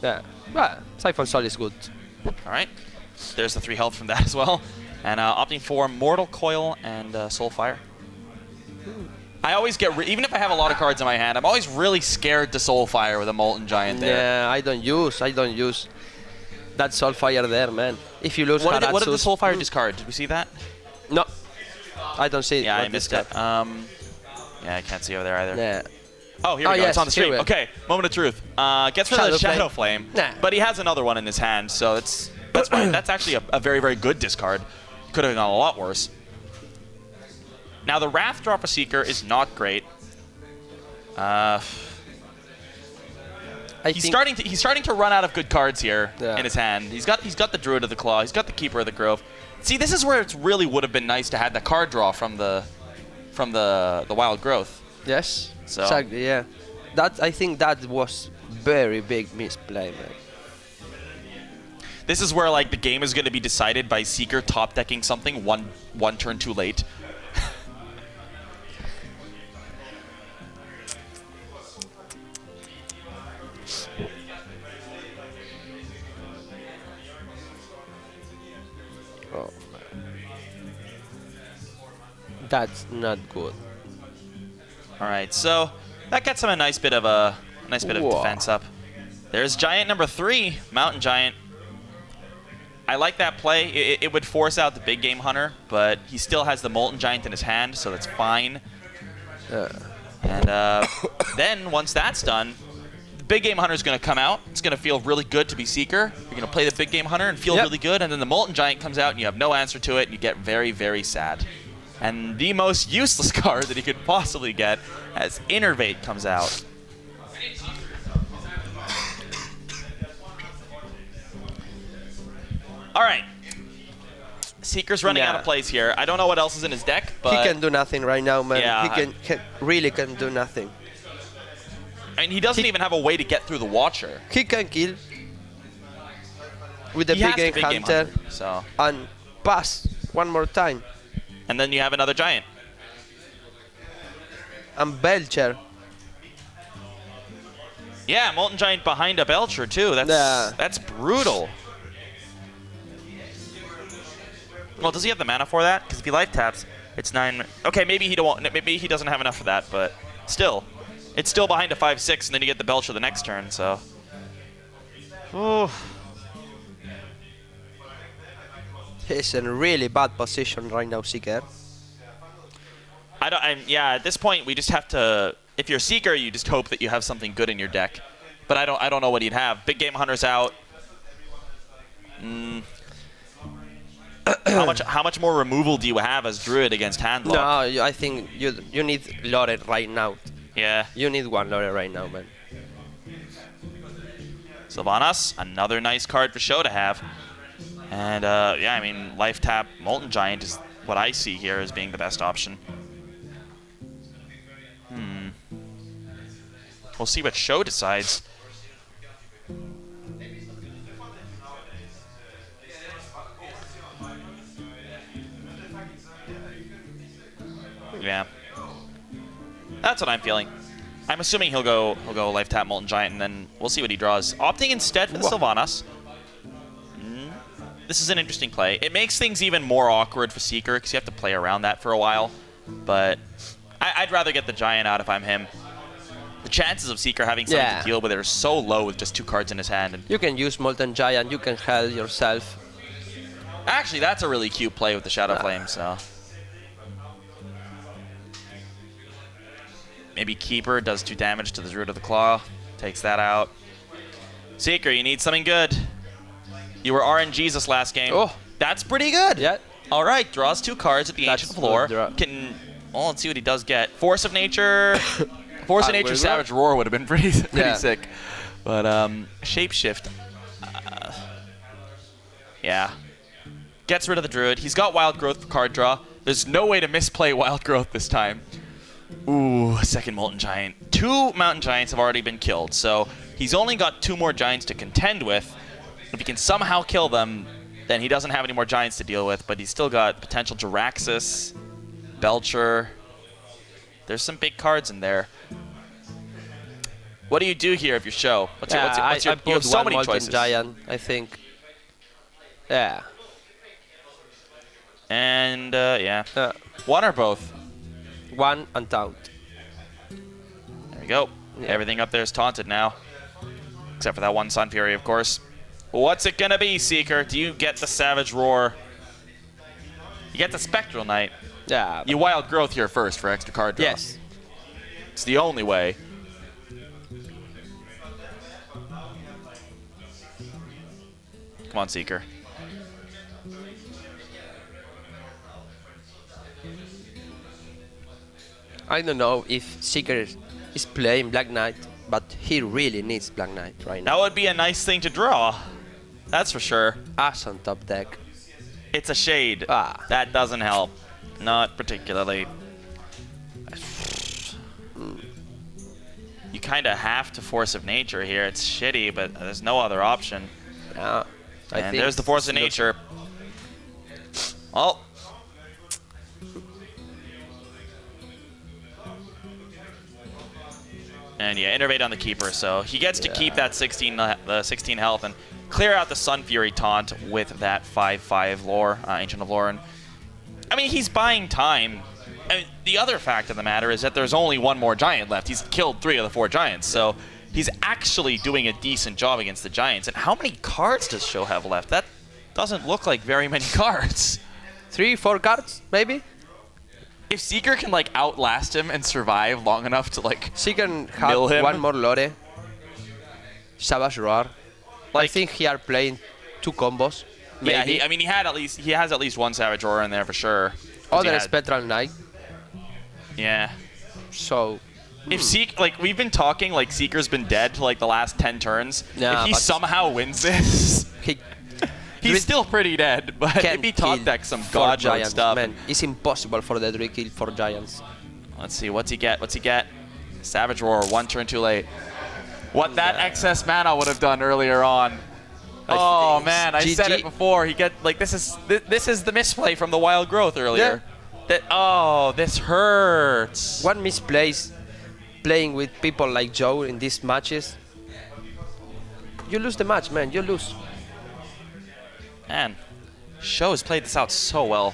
Yeah, well, Siphon Soul is good. All right, there's the 3 health from that as well. And opting for Mortal Coil and Soulfire. I always get, even if I have a lot of cards in my hand, I'm always really scared to Soulfire with a Molten Giant there. Yeah, I don't use. That's Soulfire there, man. If you lose What did the Haratsus... Soulfire discard? Did we see that? No. I don't see it. Yeah, I what missed this it. guy- Yeah, I can't see over there either. Yeah. Oh, here we Oh, go. yes, It's on the here stream. we are. Okay, moment of truth. Gets rid of the Shadow Flame, but he has another one in his hand, so that's fine. That's actually a very, very good discard. Could have gone a lot worse. Now, the Wrath draw for Seeker is not great. He's starting to run out of good cards here in his hand. He's got the Druid of the Claw. He's got the Keeper of the Grove. See, this is where it really would have been nice to have the card draw from the Wild Growth. Yes. So. Exactly. Yeah. I think that was very big misplay, man. This is where like the game is going to be decided by Seeker top decking something one turn too late. Oh man. That's not good. All right, so that gets him a nice bit of defense up. There's Giant number 3, Mountain Giant. I like that play. It would force out the big game hunter, but he still has the Molten Giant in his hand, so that's fine. And then once that's done, the big game hunter is going to come out. It's going to feel really good to be Seeker. You're going to play the big game hunter and feel really good, and then the Molten Giant comes out and you have no answer to it, and you get very, very sad. And the most useless card that he could possibly get as Innervate comes out. All right. Seeker's running out of plays here. I don't know what else is in his deck, but... He can do nothing right now, man. Yeah, He really can do nothing. I mean, he doesn't even have a way to get through the Watcher. He can kill with the He big has game hunter so. and pass one more time. And then you have another Giant. And Belcher. Yeah, Molten Giant behind a Belcher too. That's brutal. Well, does he have the mana for that? Because if he life taps, it's 9. Okay, maybe he doesn't have enough for that, but still, it's still behind a 5/6, and then you get the Belcher the next turn. So, He's in a really bad position right now, Seeker. Yeah, at this point, we just have to. If you're Seeker, you just hope that you have something good in your deck. But I don't know what he'd have. Big Game Hunter's out. How much more removal do you have as Druid against Handlock? No, I think you need Lore right now. Yeah. You need one Lore right now, man. Sylvanas, another nice card for SjoW to have. And yeah, I mean, life tap Molten Giant is what I see here as being the best option. We'll see what SjoW decides. Yeah, that's what I'm feeling. I'm assuming he'll go life tap Molten Giant, and then we'll see what he draws. Opting instead for the Sylvanas. This is an interesting play. It makes things even more awkward for Seeker because you have to play around that for a while. But I'd rather get the Giant out if I'm him. The chances of Seeker having something to deal with it are so low with just 2 cards in his hand. And you can use Molten Giant. You can heal yourself. actually, that's a really cute play with the Shadow Flame. So maybe Keeper does 2 damage to the Druid of the Claw. Takes that out. Seeker, you need something good. You were RNGesus last game. Oh. That's pretty good. Yeah. All right, draws 2 cards at the Ancient Floor. Well, let's see what he does get. Force of Nature. Force of Nature Savage Roar would have been pretty sick. But Shapeshift. Yeah. Gets rid of the Druid. He's got Wild Growth for card draw. There's no way to misplay Wild Growth this time. Ooh, a second Molten Giant. 2 Mountain Giants have already been killed, so he's only got 2 more Giants to contend with. If he can somehow kill them, then he doesn't have any more Giants to deal with, but he's still got potential Jiraxxus, Belcher. There's some big cards in there. What do you do here if you're SjoW? You have so many choices. Giant, I think. Yeah. And, yeah. One or both? One and taunt. There we go. Yeah. Everything up there is taunted now. Except for that one Sun Fury, of course. What's it gonna be, Seeker? Do you get the Savage Roar? You get the Spectral Knight. Yeah. You Wild Growth here first for extra card draw. Yes. It's the only way. Come on, Seeker. I don't know if Seeker is playing Black Knight, but he really needs Black Knight right now. That would be a nice thing to draw. That's for sure. As on top deck. It's a shade. Ah. That doesn't help. Not particularly. You kind of have to Force of Nature here. It's shitty, but there's no other option. Yeah. And there's the Force of Nature. Oh. And yeah, Innervate on the Keeper, so he gets to keep that 16 health and clear out the Sun Fury taunt with that 5/5 lore, Ancient of Lore. I mean, he's buying time. I mean, the other fact of the matter is that there's only one more giant left. He's killed 3 of the 4 giants, so he's actually doing a decent job against the giants. And how many cards does SjoW have left? That doesn't look like very many cards. 3, 4 cards, maybe? If Seeker can, like, outlast him and survive long enough to, like, Seeker mill have him. one more lore. Savage Roar. I Like, think he are playing 2 combos. yeah, Maybe. I mean, he has at least one Savage Roar in there for sure. 'Cause he Other had- Spectral Knight. Yeah. So If like, we've been talking like Seeker's been dead like the last 10 turns. Yeah, if he but- somehow wins this, he he's still pretty dead. But can if he top kill decks some 4 god mode giants. stuff. Man, it's impossible for the Druid kill 4 giants. Let's see, what's he get? What's he get? Savage Roar, 1 turn too late. What that excess mana would have done earlier on. Oh think man, I said GG. it before. He get like this is the misplay from the Wild Growth earlier. That this hurts. One misplays playing with people like SjoW in these matches. You lose the match, man. You lose. Man, SjoW has played this out so well.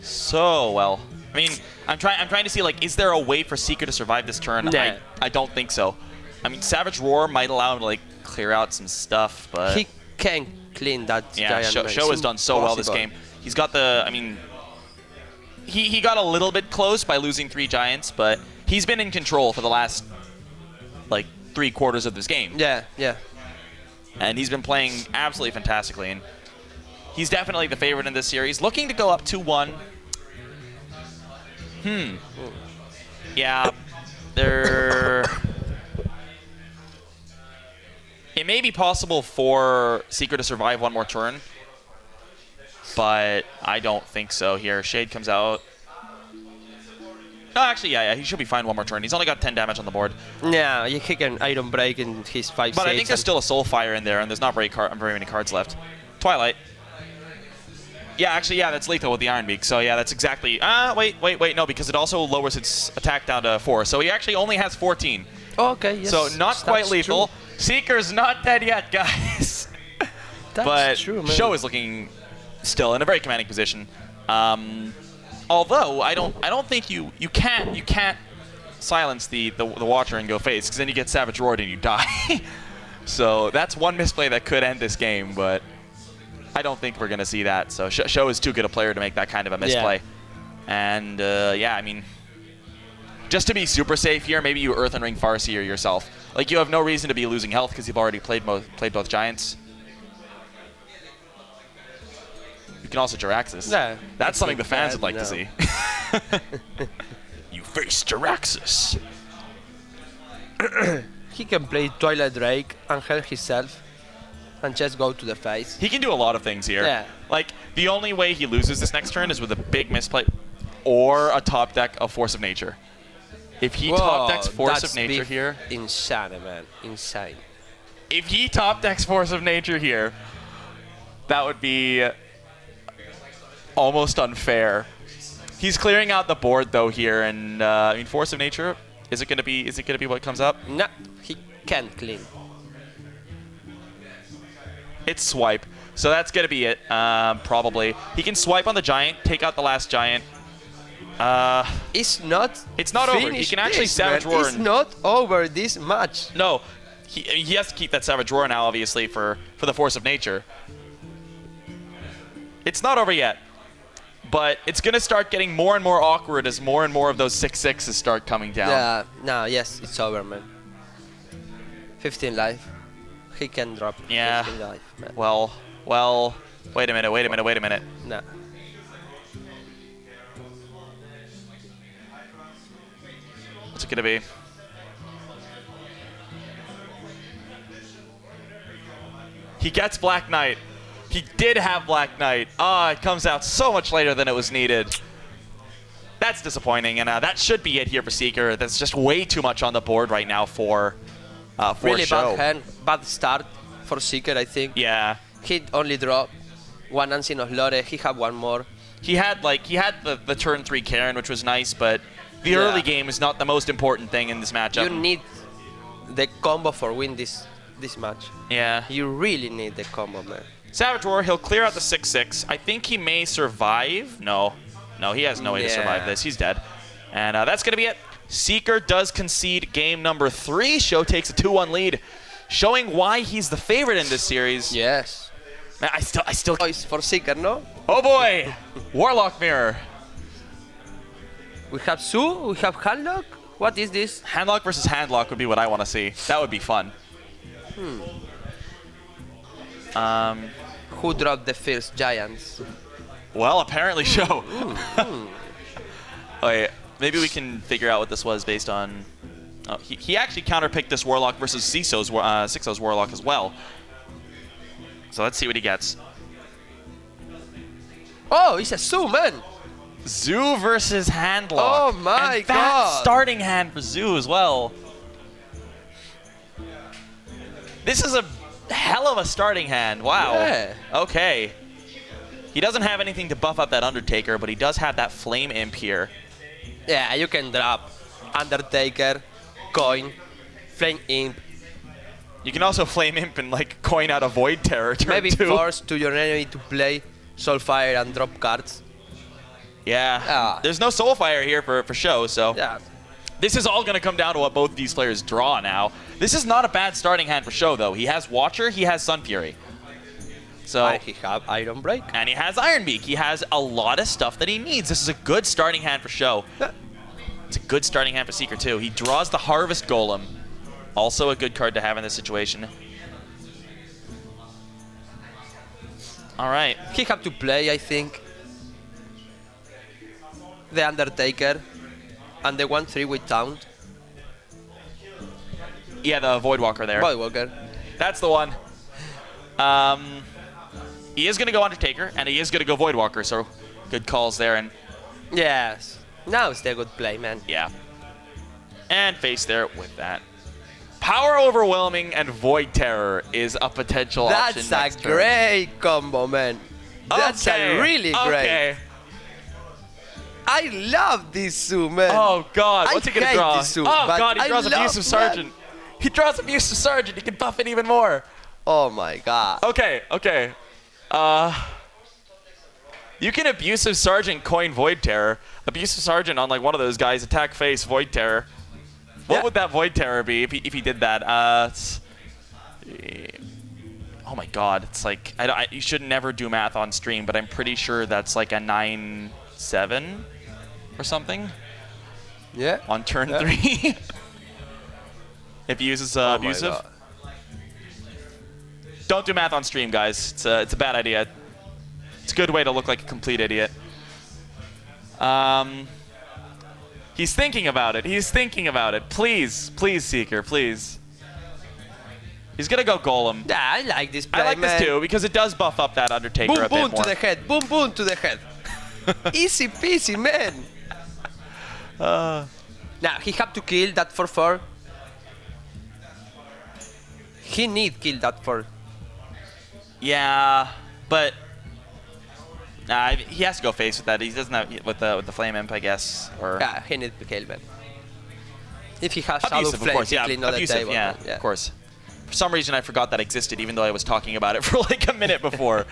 So well. I mean, I'm trying to see, like, is there a way for Seeker to survive this turn? Nah. I don't think so. I mean, Savage Roar might allow him to, like, clear out some stuff, but He can clean that yeah, giant. man. SjoW has It's done so well this impossible. game. He's got the, I mean, he got a little bit close by losing 3 giants, but he's been in control for the last, like, 3/4 of this game. Yeah, yeah. And he's been playing absolutely fantastically. And he's definitely the favorite in this series. Looking to go up 2-1. Yeah. It may be possible for Seeker to survive one more turn. But I don't think so here. Shade comes out. No, actually, yeah, he should be fine one more turn. He's only got 10 damage on the board. Yeah, he can Iron Break in his 5 But I think there's still a Soulfire in there, and there's not very many cards left. Twilight. Yeah, actually, yeah, that's lethal with the Iron Beak. So, yeah, that's exactly... wait, no, because it also lowers its attack down to 4. So he actually only has 14. Okay, yes. So not quite that's lethal. true. Seeker's not dead yet, guys. That's but true, man. SjoW is looking still in a very commanding position. Although I don't think you can't silence the Watcher and go face, because then you get Savage Roared and you die. So that's one misplay that could end this game, but I don't think we're gonna see that. So SjoW is too good a player to make that kind of a misplay. Yeah. And yeah, I mean, just to be super safe here, maybe you Earth and Ring Farseer yourself. Like, you have no reason to be losing health because you've already played both giants. You can also Jiraxis. Yeah, That's something the fans bad, would like to no. see. You face Jiraxis. He can play Twilight Drake and help himself and just go to the face. He can do a lot of things here. Yeah. Like, the only way he loses this next turn is with a big misplay or a top deck of Force of Nature. If he top decks Force of Nature here... Insane, man. Insane. If he top decks Force of Nature here, that would be almost unfair. He's clearing out the board though here, and I mean, Force of Nature, is it gonna be what comes up? No, he can't clean. It's swipe, so that's gonna be it. Probably he can swipe on the giant, take out the last giant. It's not It's not over. He finished can actually this, Savage man. Roar It's and- not over this match. No, he has to keep that Savage Roar now, obviously, for the force of nature. It's not over yet, but it's going to start getting more and more awkward as more and more of those 6-6s start coming down. Yeah, no, yes, it's over, man. 15 life. He can drop 15 life, man. Well, wait a minute. Nah. What's it going to be? He gets Black Knight. He did have Black Knight. It comes out so much later than it was needed. That's disappointing, and that should be it here for Seeker. That's just way too much on the board right now for Really SjoW. bad hand, bad start for Seeker, I think. Yeah. He only dropped one Ancient of Lore. He had one more. He had the turn 3 Karen, which was nice, but the early game is not the most important thing in this matchup. You need the combo for win this match. Yeah. You really need the combo, man. Savage Roar, he'll clear out the 6-6. I think he may survive. No, he has no way to survive this. He's dead. And that's going to be it. Seeker does concede game number 3. SjoW takes a 2-1 lead, showing why he's the favorite in this series. Yes. Man, I still. It's for Seeker, no? Oh boy, Warlock Mirror. We have Su, we have Handlock. What is this? Handlock versus Handlock would be what I want to see. That would be fun. Who dropped the first Giants? Well, apparently SjoW. Wait, maybe we can figure out what this was based on. Oh, he actually counterpicked this Warlock versus Sixo's Warlock as well. So let's see what he gets. Oh, it's a Su, man. SjoW versus Handlock. Oh my and god. That starting hand for SjoW as well. This is a hell of a starting hand. Wow. Yeah. Okay. He doesn't have anything to buff up that Undertaker, but he does have that Flame Imp here. Yeah, you can drop Undertaker, Coin, Flame Imp. You can also Flame Imp and like coin out a Void Terror turn Maybe 2. force to your enemy to play Soulfire and drop cards. Yeah. There's no Soulfire here for SjoW, so Yeah. this is all going to come down to what both these players draw now. This is not a bad starting hand for SjoW, though. He has Watcher, he has Sun Fury. So, And he have Iron Break. and he has Iron Beak. He has a lot of stuff that he needs. This is a good starting hand for SjoW. It's a good starting hand for Seeker, too. He draws the Harvest Golem. Also a good card to have in this situation. All right. He have to play, I think, the Undertaker and the 1/3 with Taunt. Yeah, the Voidwalker there. Voidwalker. That's the one. He is going to go Undertaker, and he is going to go Voidwalker, so good calls there. And Yes. Now it's the good play, man. yeah. And face there with that. Power Overwhelming and Void Terror is a potential option That's a next turn. great combo, man. That's Okay, a really great. Okay. I love this Su, man. Oh, God. I What's he going to hate draw? this Su, Oh, but God. He I draws love Abusive that. Sergeant. He draws Abusive Sergeant. He can buff it even more. Oh my god. Okay. You can Abusive Sergeant coin Void Terror. Abusive Sergeant on like one of those guys, attack face, Void Terror. What would that Void Terror be if he did that? Oh my god, it's like, you should never do math on stream, but I'm pretty sure that's like a 9-7 or something Yeah. on turn 3. If he uses Oh my Abusive. God. Don't do math on stream, guys. It's a bad idea. It's a good way to look like a complete idiot. He's thinking about it. He's thinking about it. Please, please, Seeker, please. He's gonna go Golem. Yeah, I like this play, I like man. this too because it does buff up that Undertaker Boom, a bit boom more. to the head. Boom, boom to the head. Easy peasy, man. Now, he have to kill that 4/4. He need kill that 4. Yeah, but he has to go face with that. He doesn't have with the Flame Imp, I guess, or Yeah, he need to kill, man. If he has Shadow Abusive, of Flame, course. he Yeah, clean on the Abusive. table. Yeah, man. of course. For some reason, I forgot that existed, even though I was talking about it for like a minute before.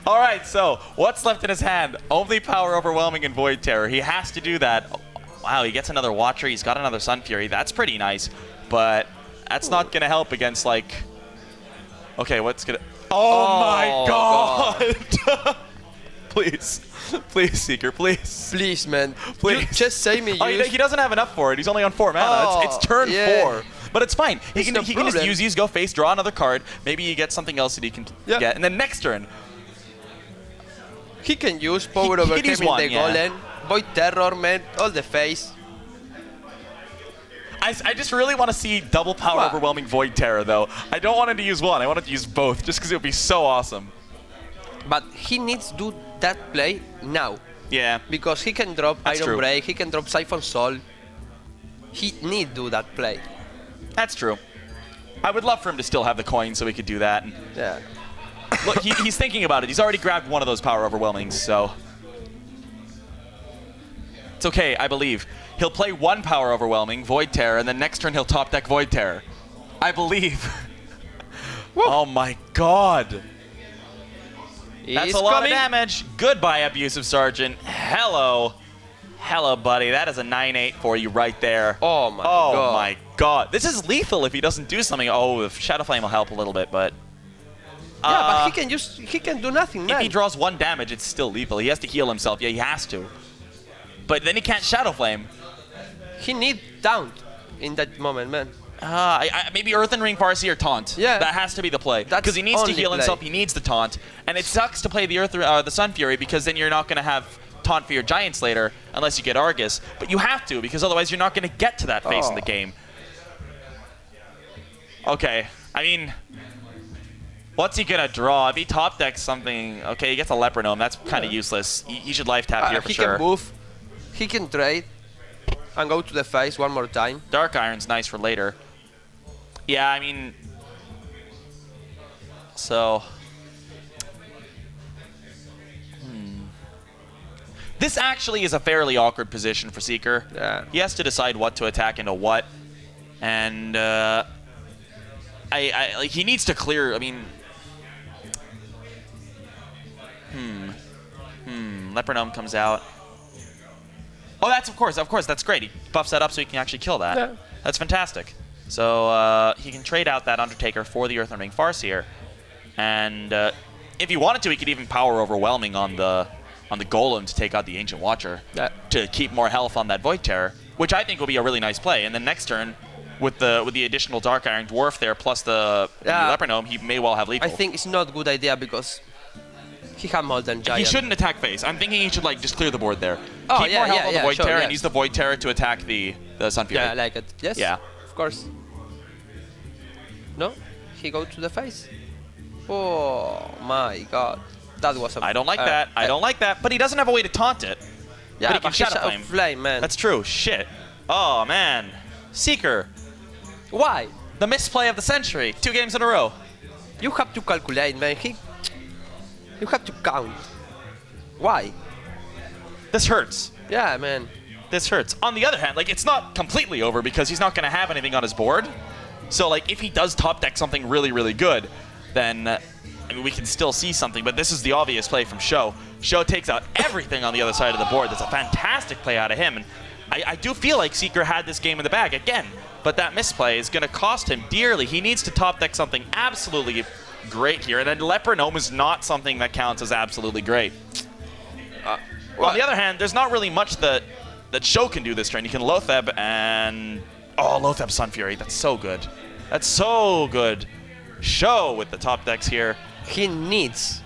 All right, so what's left in his hand? Only Power Overwhelming and Void Terror. He has to do that. Oh, wow, he gets another Watcher. He's got another Sun Fury. That's pretty nice. But That's not gonna help against like. Okay, what's gonna? Oh my God! Please, please, Seeker, please. Please, man. Please. You just say me Oh, use. he doesn't have enough for it. He's only on 4 mana. It's turn 4. But it's fine. He can just use these, go face, draw another card. Maybe he gets something else that he can get. And then next turn. He can use Power Overcame in the Golem, Void Terror, man, all the face. I just really want to see double power overwhelming Void Terror, though. I don't want him to use one. I want him to use both, just because it would be so awesome. But he needs to do that play now. Yeah. Because he can drop Iron Break, he can drop Siphon Soul. He need to do that play. That's true. I would love for him to still have the coin so he could do that. Yeah. Look, he's thinking about it. He's already grabbed one of those power overwhelmings, so it's okay, I believe. He'll play one power overwhelming, Void Terror, and then next turn he'll top deck Void Terror. I believe. Oh my God. That's a lot of damage. Goodbye, Abusive Sergeant. Hello. Hello, buddy. That is a 9/8 for you right there. Oh my God. Oh my God. This is lethal if he doesn't do something. Oh, if Shadow Flame will help a little bit, but yeah, but he can do nothing, man. If he draws 1 damage, it's still lethal. He has to heal himself. Yeah, he has to. But then he can't Shadow Flame. He needs Taunt in that moment, man. Maybe Earthen Ring, Farseer, or Taunt. Yeah. That has to be the play. Because he needs to heal himself. He needs the Taunt. And it sucks to play the Sun Fury because then you're not going to have Taunt for your Giants later unless you get Argus. But you have to because otherwise you're not going to get to that phase in the game. Okay. I mean, what's he going to draw? If he top decks something, okay, he gets a Lepronome. That's kind of useless. He should life tap here for sure. He can move. He can trade and go to the face one more time. Dark Iron's nice for later. Yeah, I mean, so this actually is a fairly awkward position for Seeker. Yeah. He has to decide what to attack into what, and like he needs to clear. I mean, Lepronome comes out. Oh, that's of course, that's great. He buffs that up so he can actually kill that. Yeah. That's fantastic. So he can trade out that Undertaker for the Earthen Ring Farseer, and if he wanted to, he could even power overwhelming on the Golem to take out the Ancient Watcher to keep more health on that Void Terror, which I think will be a really nice play. And then next turn, with the additional Dark Iron Dwarf there plus the Lepronome, he may well have lethal. I think it's not a good idea because he has Molten Giant. He shouldn't attack face. I'm thinking he should like just clear the board there. Oh, keep more health on the Void Terror and use the Void Terror to attack the Sun Fury. Yeah, I like it. Yes. Yeah. Of course. No, he go to the face. Oh my God, that was a. I don't like that. I don't like that. But he doesn't have a way to taunt it. Yeah, but he can Shadow Flame, man. That's true. Shit. Oh man. Seeker. Why? The misplay of the century. 2 games in a row. You have to calculate, man. You have to count. Why? This hurts. Yeah, man. This hurts. On the other hand, like it's not completely over because he's not going to have anything on his board. So like if he does top deck something really, really good, then I mean we can still see something. But this is the obvious play from SjoW. SjoW takes out everything on the other side of the board. That's a fantastic play out of him. And I do feel like Seeker had this game in the bag again. But that misplay is going to cost him dearly. He needs to top deck something absolutely great here. And then Lepronome is not something that counts as absolutely great. On the other hand, there's not really much that SjoW can do this turn. You can Loatheb and... Oh, Loatheb Sun Fury. That's so good. That's so good. SjoW with the top decks here. He needs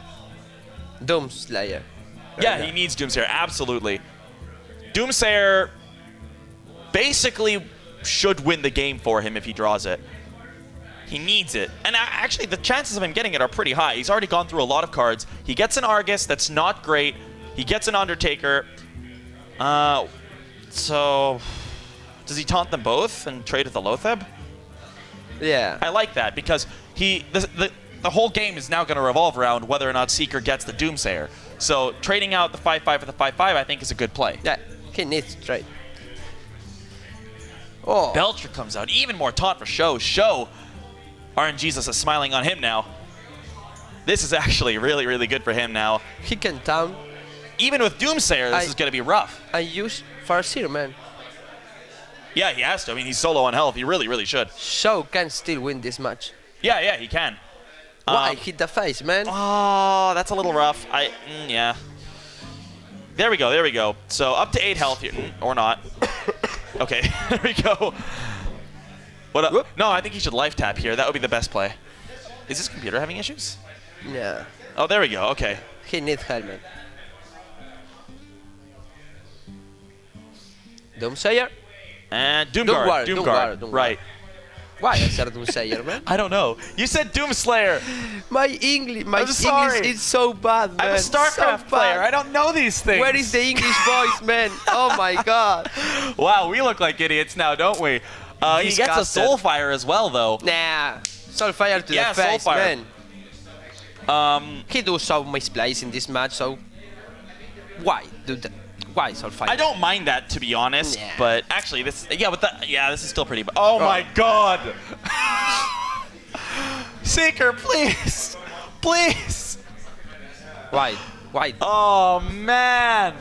Doomslayer. Yeah, he needs Doomsayer. Absolutely. Doomsayer basically should win the game for him if he draws it. He needs it. And actually, the chances of him getting it are pretty high. He's already gone through a lot of cards. He gets an Argus. That's not great. He gets an Undertaker. So, does he taunt them both and trade with the Loatheb? Yeah. I like that because the whole game is now going to revolve around whether or not Seeker gets the Doomsayer. So, trading out the 5/5 for the 5/5 I think is a good play. Yeah, he needs to trade. Oh. Belcher comes out. Even more taunt for SjoW. SjoW, RNGesus is smiling on him now. This is actually really, really good for him now. He can taunt. Even with Doomsayer, this is going to be rough. I use Farseer, man. Yeah, he has to. I mean, he's so low on health. He really, really should. SjoW can still win this match. Yeah, he can. Why? Hit the face, man. Oh, that's a little rough. Yeah. There we go. So up to 8 health here. Or not. Okay, there we go. What up? Whoop. No, I think he should life tap here. That would be the best play. Is this computer having issues? Yeah. Oh, there we go. Okay. He needs helmet. Doomsayer? And Doomguard. Doomguard. Right. Why I said Doomsayer, man? I don't know. You said Doomslayer. My English sorry. is so bad, man. I'm a StarCraft so player. bad. I don't know these things. Where is the English voice, man? Oh my god. Wow, we look like idiots now, don't we? He gets a Disgusted. Soulfire as well, though. Nah. Soulfire to Yeah, the face, Soulfire. man. He do so misplays in this match, so why do that? Why Soulfire? I don't mind that, to be honest, Nah. but actually, this is still pretty. Oh my God! Seeker, please, please. Why? Why? Oh man!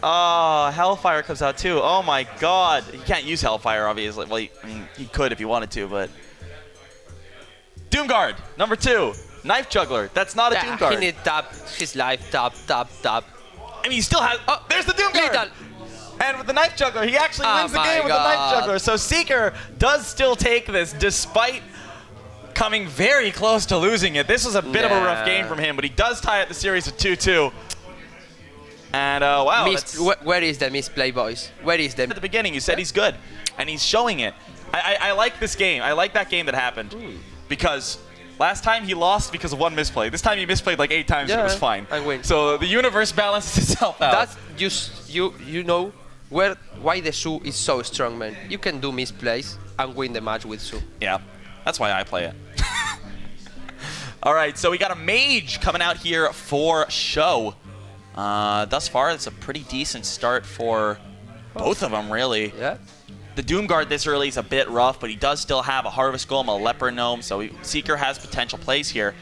Oh, Hellfire comes out too. Oh my God! He can't use Hellfire, obviously. Well, he could if he wanted to, but Doomguard, number 2. Knife Juggler. That's not a Doomguard. He need tap his life, tap. I mean, he still has. Oh, there's the Doomguard. Lethal. And with the Knife Juggler, he actually Oh wins the my game with the Knife God. Juggler. So Seeker does still take this, despite coming very close to losing it. This was a bit of a rough game from him, but he does tie up the series at 2-2. And wow. Where is the misplay, boys? Where is the? At the beginning, you said he's good, and he's showing it. I like this game. I like that game that happened because. Last time he lost because of one misplay. This time he misplayed like 8 times and it was fine. I win. So the universe balances itself out. That's just you know why the SjoW is so strong, man. You can do misplays and win the match with SjoW. Yeah, that's why I play it. All right, so we got a mage coming out here for SjoW. Thus far, it's a pretty decent start for both of them, really. Yeah. The Doomguard this early is a bit rough, but he does still have a Harvest Golem, a Leper Gnome, so Seeker has potential plays here.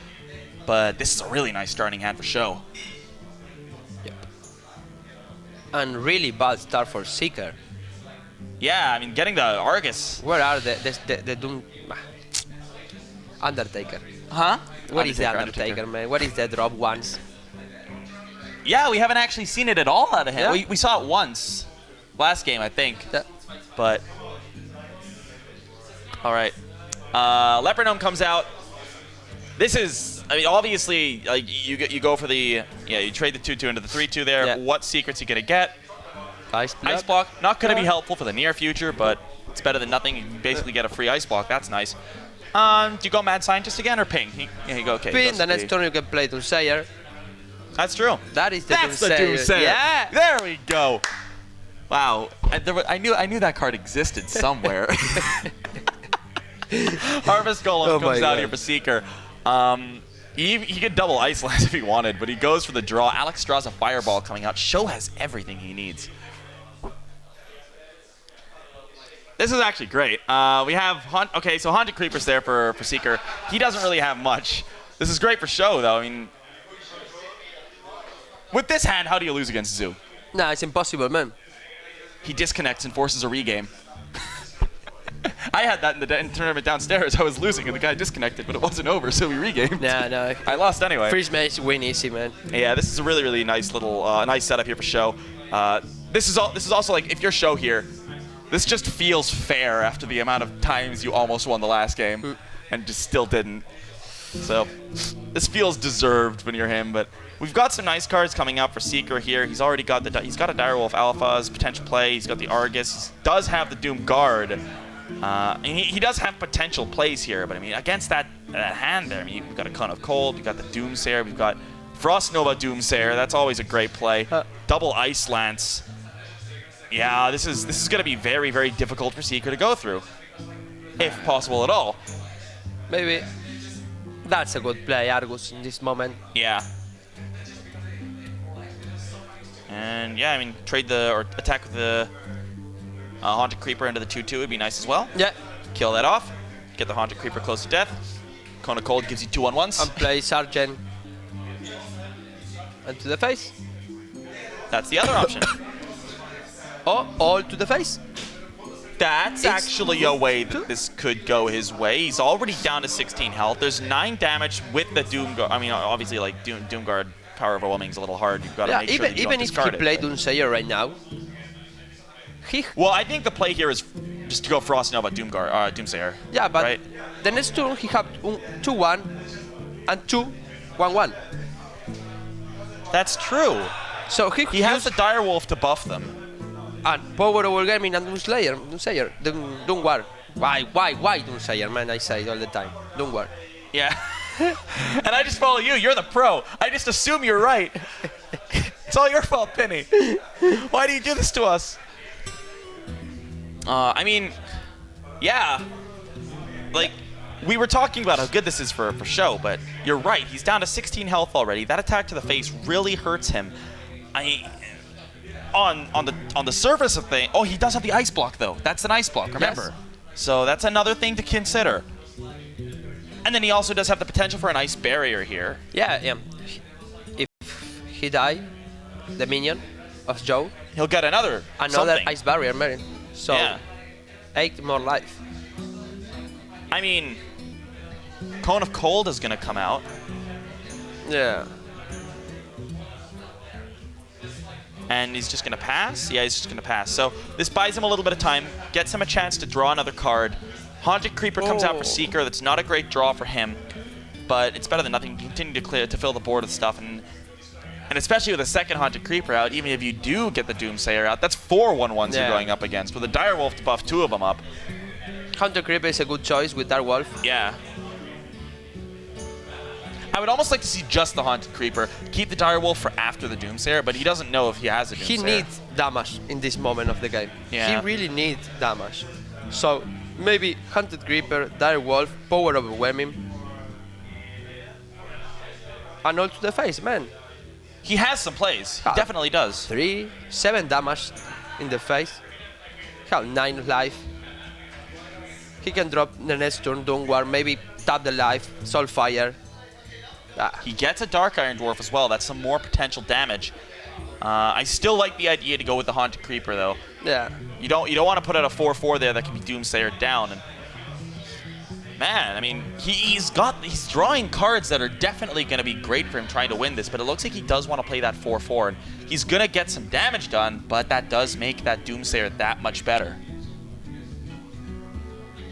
But this is a really nice starting hand for SjoW. Yep. And really bad start for Seeker. Yeah, I mean, getting the Argus. Where are the Doom? Undertaker. Huh? What is the Undertaker, man? What is the drop once? Yeah, we haven't actually seen it at all out of him. Yeah. We saw it once. Last game, I think. Yeah. But all right, Leper Gnome comes out. This is, I mean, obviously, like you go for the you trade the 2-2 into the 3-2 there. Yeah. What secrets you gonna get? Ice Ice block, not gonna be helpful for the near future, but it's better than nothing. You can basically get a free ice block. That's nice. Do you go Mad Scientist again or Ping? Here you go. Okay. Pin, the next turn you can play Doomsayer. That's true. That is the That's the Doomsayer. Doomsayer. Yeah. There we go. Wow, I knew that card existed somewhere. Harvest Golem comes out here for Seeker. He could double Ice Lance if he wanted, but he goes for the draw. Alex draws a Fireball coming out. SjoW has everything he needs. This is actually great. We have so Haunted Creeper's there for Seeker. He doesn't really have much. This is great for SjoW though. I mean, with this hand, how do you lose against Zoo? Nah, it's impossible, man. He disconnects and forces a regame. I had that in the tournament downstairs. I was losing and the guy disconnected, but it wasn't over, so we regamed. Nah, no. I lost anyway. First match win easy, man. Yeah, this is a really, really nice little nice setup here for SjoW. This is also like if you're SjoW here, this just feels fair after the amount of times you almost won the last game and just still didn't. So this feels deserved when you're him, but we've got some nice cards coming out for Seeker here. He's already got he's got a Direwolf Alpha as potential play. He's got the Argus. He does have the Doom Guard. And he does have potential plays here, but I mean against that hand there, I mean we've got a Cone of Cold, we've got the Doomsayer, we've got Frost Nova Doomsayer. That's always a great play. Double Ice Lance. Yeah, this is gonna be very, very difficult for Seeker to go through, if possible at all. Maybe that's a good play, Argus, in this moment. Yeah. And yeah, I mean, or attack with the Haunted Creeper into the 2-2 would be nice as well. Yeah. Kill that off. Get the Haunted Creeper close to death. Cone of Cold gives you 2-on-1s. And play Sergeant. And to the face. That's the other option. or all to the face. That's It's actually a way that two. this could go his way. He's already down to 16 health. There's 9 damage with the Doom Guard. I mean, obviously, like, Doom Guard power overwhelming is a little hard. You've got to Yeah, make sure that you even don't if he discard played it. Doomsayer right now, he Well, I think the play here is just to go Frost Nova Doomsayer. yeah, but right? the next turn he have 2-1 and 2-1-1. That's true. So He has the Direwolf to buff them. and power over gaming and Doomsayer, Doomguard. Why Doomsayer, man? I say it all the time. Doomguard. Yeah. And I just follow you. You're the pro. I just assume you're right. It's all your fault, Penny. Why do you do this to us? I mean, yeah. Like, we were talking about how good this is for SjoW, but you're right. He's down to 16 health already. That attack to the face really hurts him. On the surface of things. Oh, he does have the ice block though. That's an ice block. Remember. Yes. So that's another thing to consider. And then he also does have the potential for an ice barrier here. Yeah. If he die, the minion of SjoW, He'll get another something. ice barrier, man. So Yeah. 8 more life. I mean, Cone of Cold is gonna come out. Yeah. And he's just going to pass? Yeah, he's just going to pass. So this buys him a little bit of time, gets him a chance to draw another card. Haunted Creeper comes out for Seeker. That's not a great draw for him, but it's better than nothing. Continue to fill the board with stuff. And especially with a second Haunted Creeper out, even if you do get the Doomsayer out, that's 4 1/1s you're going up against. With the Direwolf to buff 2 of them up. Hunter Creeper is a good choice with Dark Wolf. Yeah. I would almost like to see just the Haunted Creeper. Keep the Direwolf for after the Doomsayer, but he doesn't know if he has a Doomsayer. He needs damage in this moment of the game. Yeah. He really needs damage. So maybe Hunted Creeper, Dire Wolf, Power Overwhelming, and all to the face, man. He has some plays. He definitely does. 7 damage in the face. He has 9 life. He can drop the next turn, Doomguard, maybe tap the life, Soulfire. He gets a Dark Iron Dwarf as well. That's some more potential damage. I still like the idea to go with the Haunted Creeper, though. Yeah. You don't want to put out a 4/4 there that can be Doomsayer down. And man, I mean, he's drawing cards that are definitely going to be great for him trying to win this. But it looks like he does want to play that 4/4, and he's going to get some damage done. But that does make that Doomsayer that much better.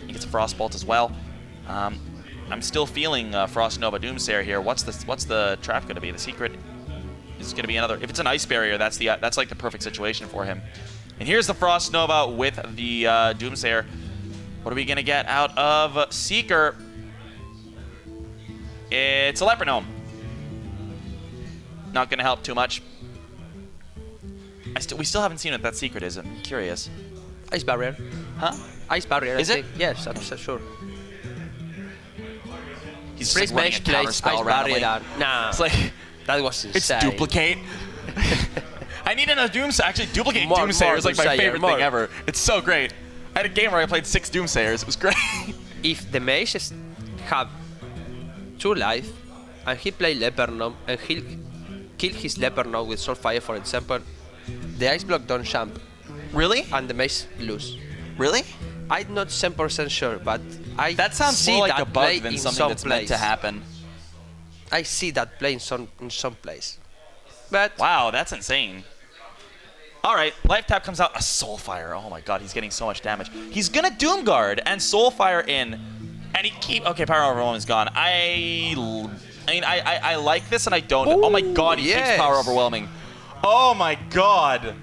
He gets a Frostbolt as well. I'm still feeling Frost Nova Doomsayer here. What's the trap going to be? The secret is going to be another. If it's an ice barrier, that's like the perfect situation for him. And here's the Frost Nova with the Doomsayer. What are we going to get out of Seeker? It's a Leper Gnome. Not going to help too much. We still haven't seen what that secret is. I'm curious. Ice Barrier. Huh? Ice Barrier, Is I it? think. Yes, I'm so sure. He's Freeze just like running a Mage counter plays spell Ice randomly. Barrier. Nah, It's like, that was it's insane. duplicate. I need another Doomsayer. Actually, duplicate More Doomsayer is like my Doomsayer, favorite more. thing ever. It's so great. I had a game where I played 6 Doomsayers. It was great. If the mages have 2 life and he play Leper Gnome and he'll kill his Leper Gnome with Soulfire, for example, the ice block don't jump Really? and the mage lose. Really? I'm not 100% sure, but I That sounds see more like that a bug play than in something some that's meant to place. happen. I see that play in some place. But Wow, that's insane. All right, Life Tap comes out. A Soulfire. Oh my god, he's getting so much damage. He's gonna Doomguard and Soulfire in, and he okay, Power Overwhelming is gone. I mean, I like this and I don't. Ooh, oh my god, he yes. keeps Power Overwhelming. Oh my god.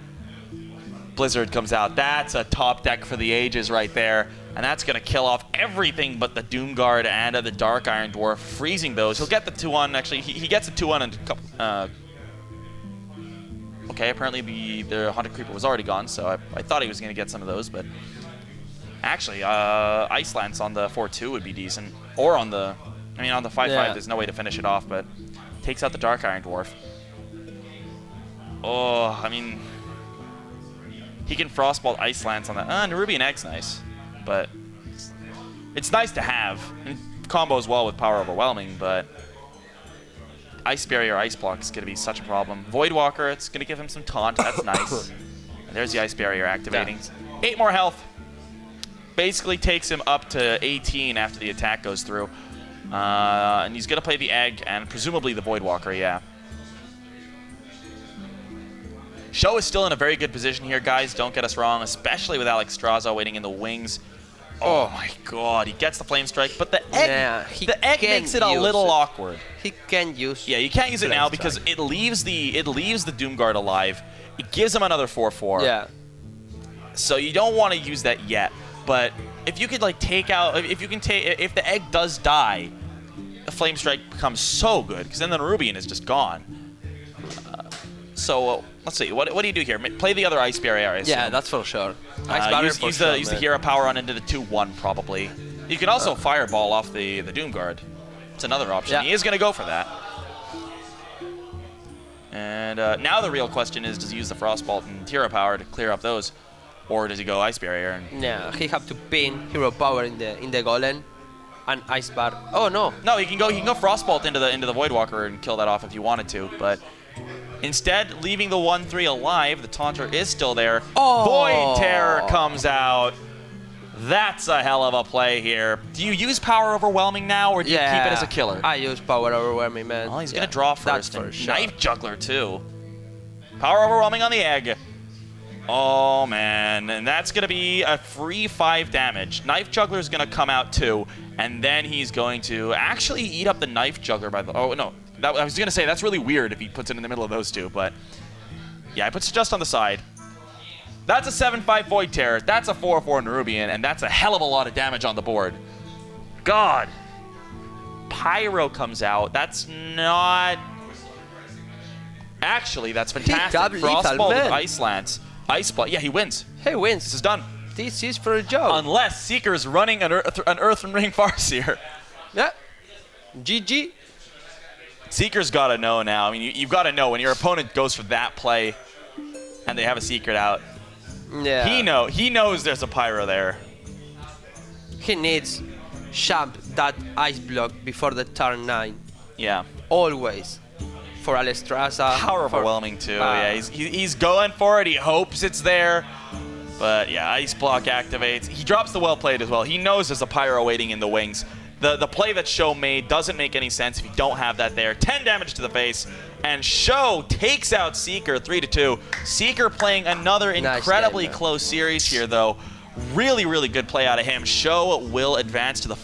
Blizzard comes out. That's a top deck for the ages right there. And that's going to kill off everything but the Doomguard and the Dark Iron Dwarf, freezing those. He'll get the 2-1. Actually, he gets a 2-1 and a couple... okay, apparently the Haunted Creeper was already gone, so I thought he was going to get some of those, but... Actually, Ice Lance on the 4-2 would be decent. Or on the... I mean, on the 5-5, there's no way to finish it off, but... Takes out the Dark Iron Dwarf. Oh, I mean... He can Frostbolt Ice Lance on that. Nerubian Egg's nice. But it's nice to have. And combos well with Power Overwhelming, but Ice Barrier, Ice Block is going to be such a problem. Voidwalker, it's going to give him some taunt. That's nice. And there's the Ice Barrier activating. 8 more health. Basically takes him up to 18 after the attack goes through. And he's going to play the Egg and presumably the Voidwalker, yeah. SjoW is still in a very good position here, guys. Don't get us wrong, especially with Alex Straza waiting in the wings. Oh my god, he gets the Flame Strike, but the egg makes it a little awkward. He can use. Yeah, you can't use it now because it leaves the Doomguard alive. It gives him another 4/4. Yeah. So you don't want to use that yet. But if you could like take out, if the egg does die, the Flame Strike becomes so good because then the Nerubian is just gone. So let's see. What do you do here? Play the other Ice Barrier. I assume. Yeah, that's for sure. Ice Barrier for use sure, the Hero Power on into the 2/1 probably. You can also Fireball off the Doomguard. It's another option. Yeah. He is going to go for that. And now the real question is, does he use the Frostbolt and Hero Power to clear up those, or does he go Ice Barrier? And yeah, he have to pin Hero Power in the Golem and Ice Bar. Oh no. No, he can go Frostbolt into the Voidwalker and kill that off if he wanted to, but instead, leaving the 1/3 alive, the Taunter is still there. Oh. Void Terror comes out. That's a hell of a play here. Do you use Power Overwhelming now, or do you keep it as a killer? I use Power Overwhelming, man. Well, he's going to draw first. That's for sure. Knife Juggler, too. Power Overwhelming on the Egg. Oh, man. And that's going to be a free 5 damage. Knife Juggler is going to come out, too. And then he's going to actually eat up the Knife Juggler by the... Oh, no. I was going to say, that's really weird if he puts it in the middle of those two, but... Yeah, he puts it just on the side. That's a 7/5 Void Terror. That's a 4/4 Nerubian, and that's a hell of a lot of damage on the board. God. Pyro comes out. That's not... Actually, that's fantastic. Frostbolt with Ice Lance. Ice Block. Yeah, he wins. He wins. This is done. This is for SjoW. Unless Seeker's running an Earthen Ring Farseer. Yeah. GG. Seeker's got to know now. I mean, you've got to know when your opponent goes for that play and they have a Secret out. Yeah. He knows there's a Pyro there. He needs Champ that Ice Block before the turn 9. Yeah. Always. For Alestraza. Power Overwhelming too. Yeah, he's going for it. He hopes it's there. But yeah, Ice Block activates. He drops the Well Played as well. He knows there's a Pyro waiting in the wings. The play that SjoW made doesn't make any sense if you don't have that there. 10 damage to the face, and SjoW takes out Seeker 3-2. Seeker playing another incredibly close series here, though. Really, really good play out of him. SjoW will advance to the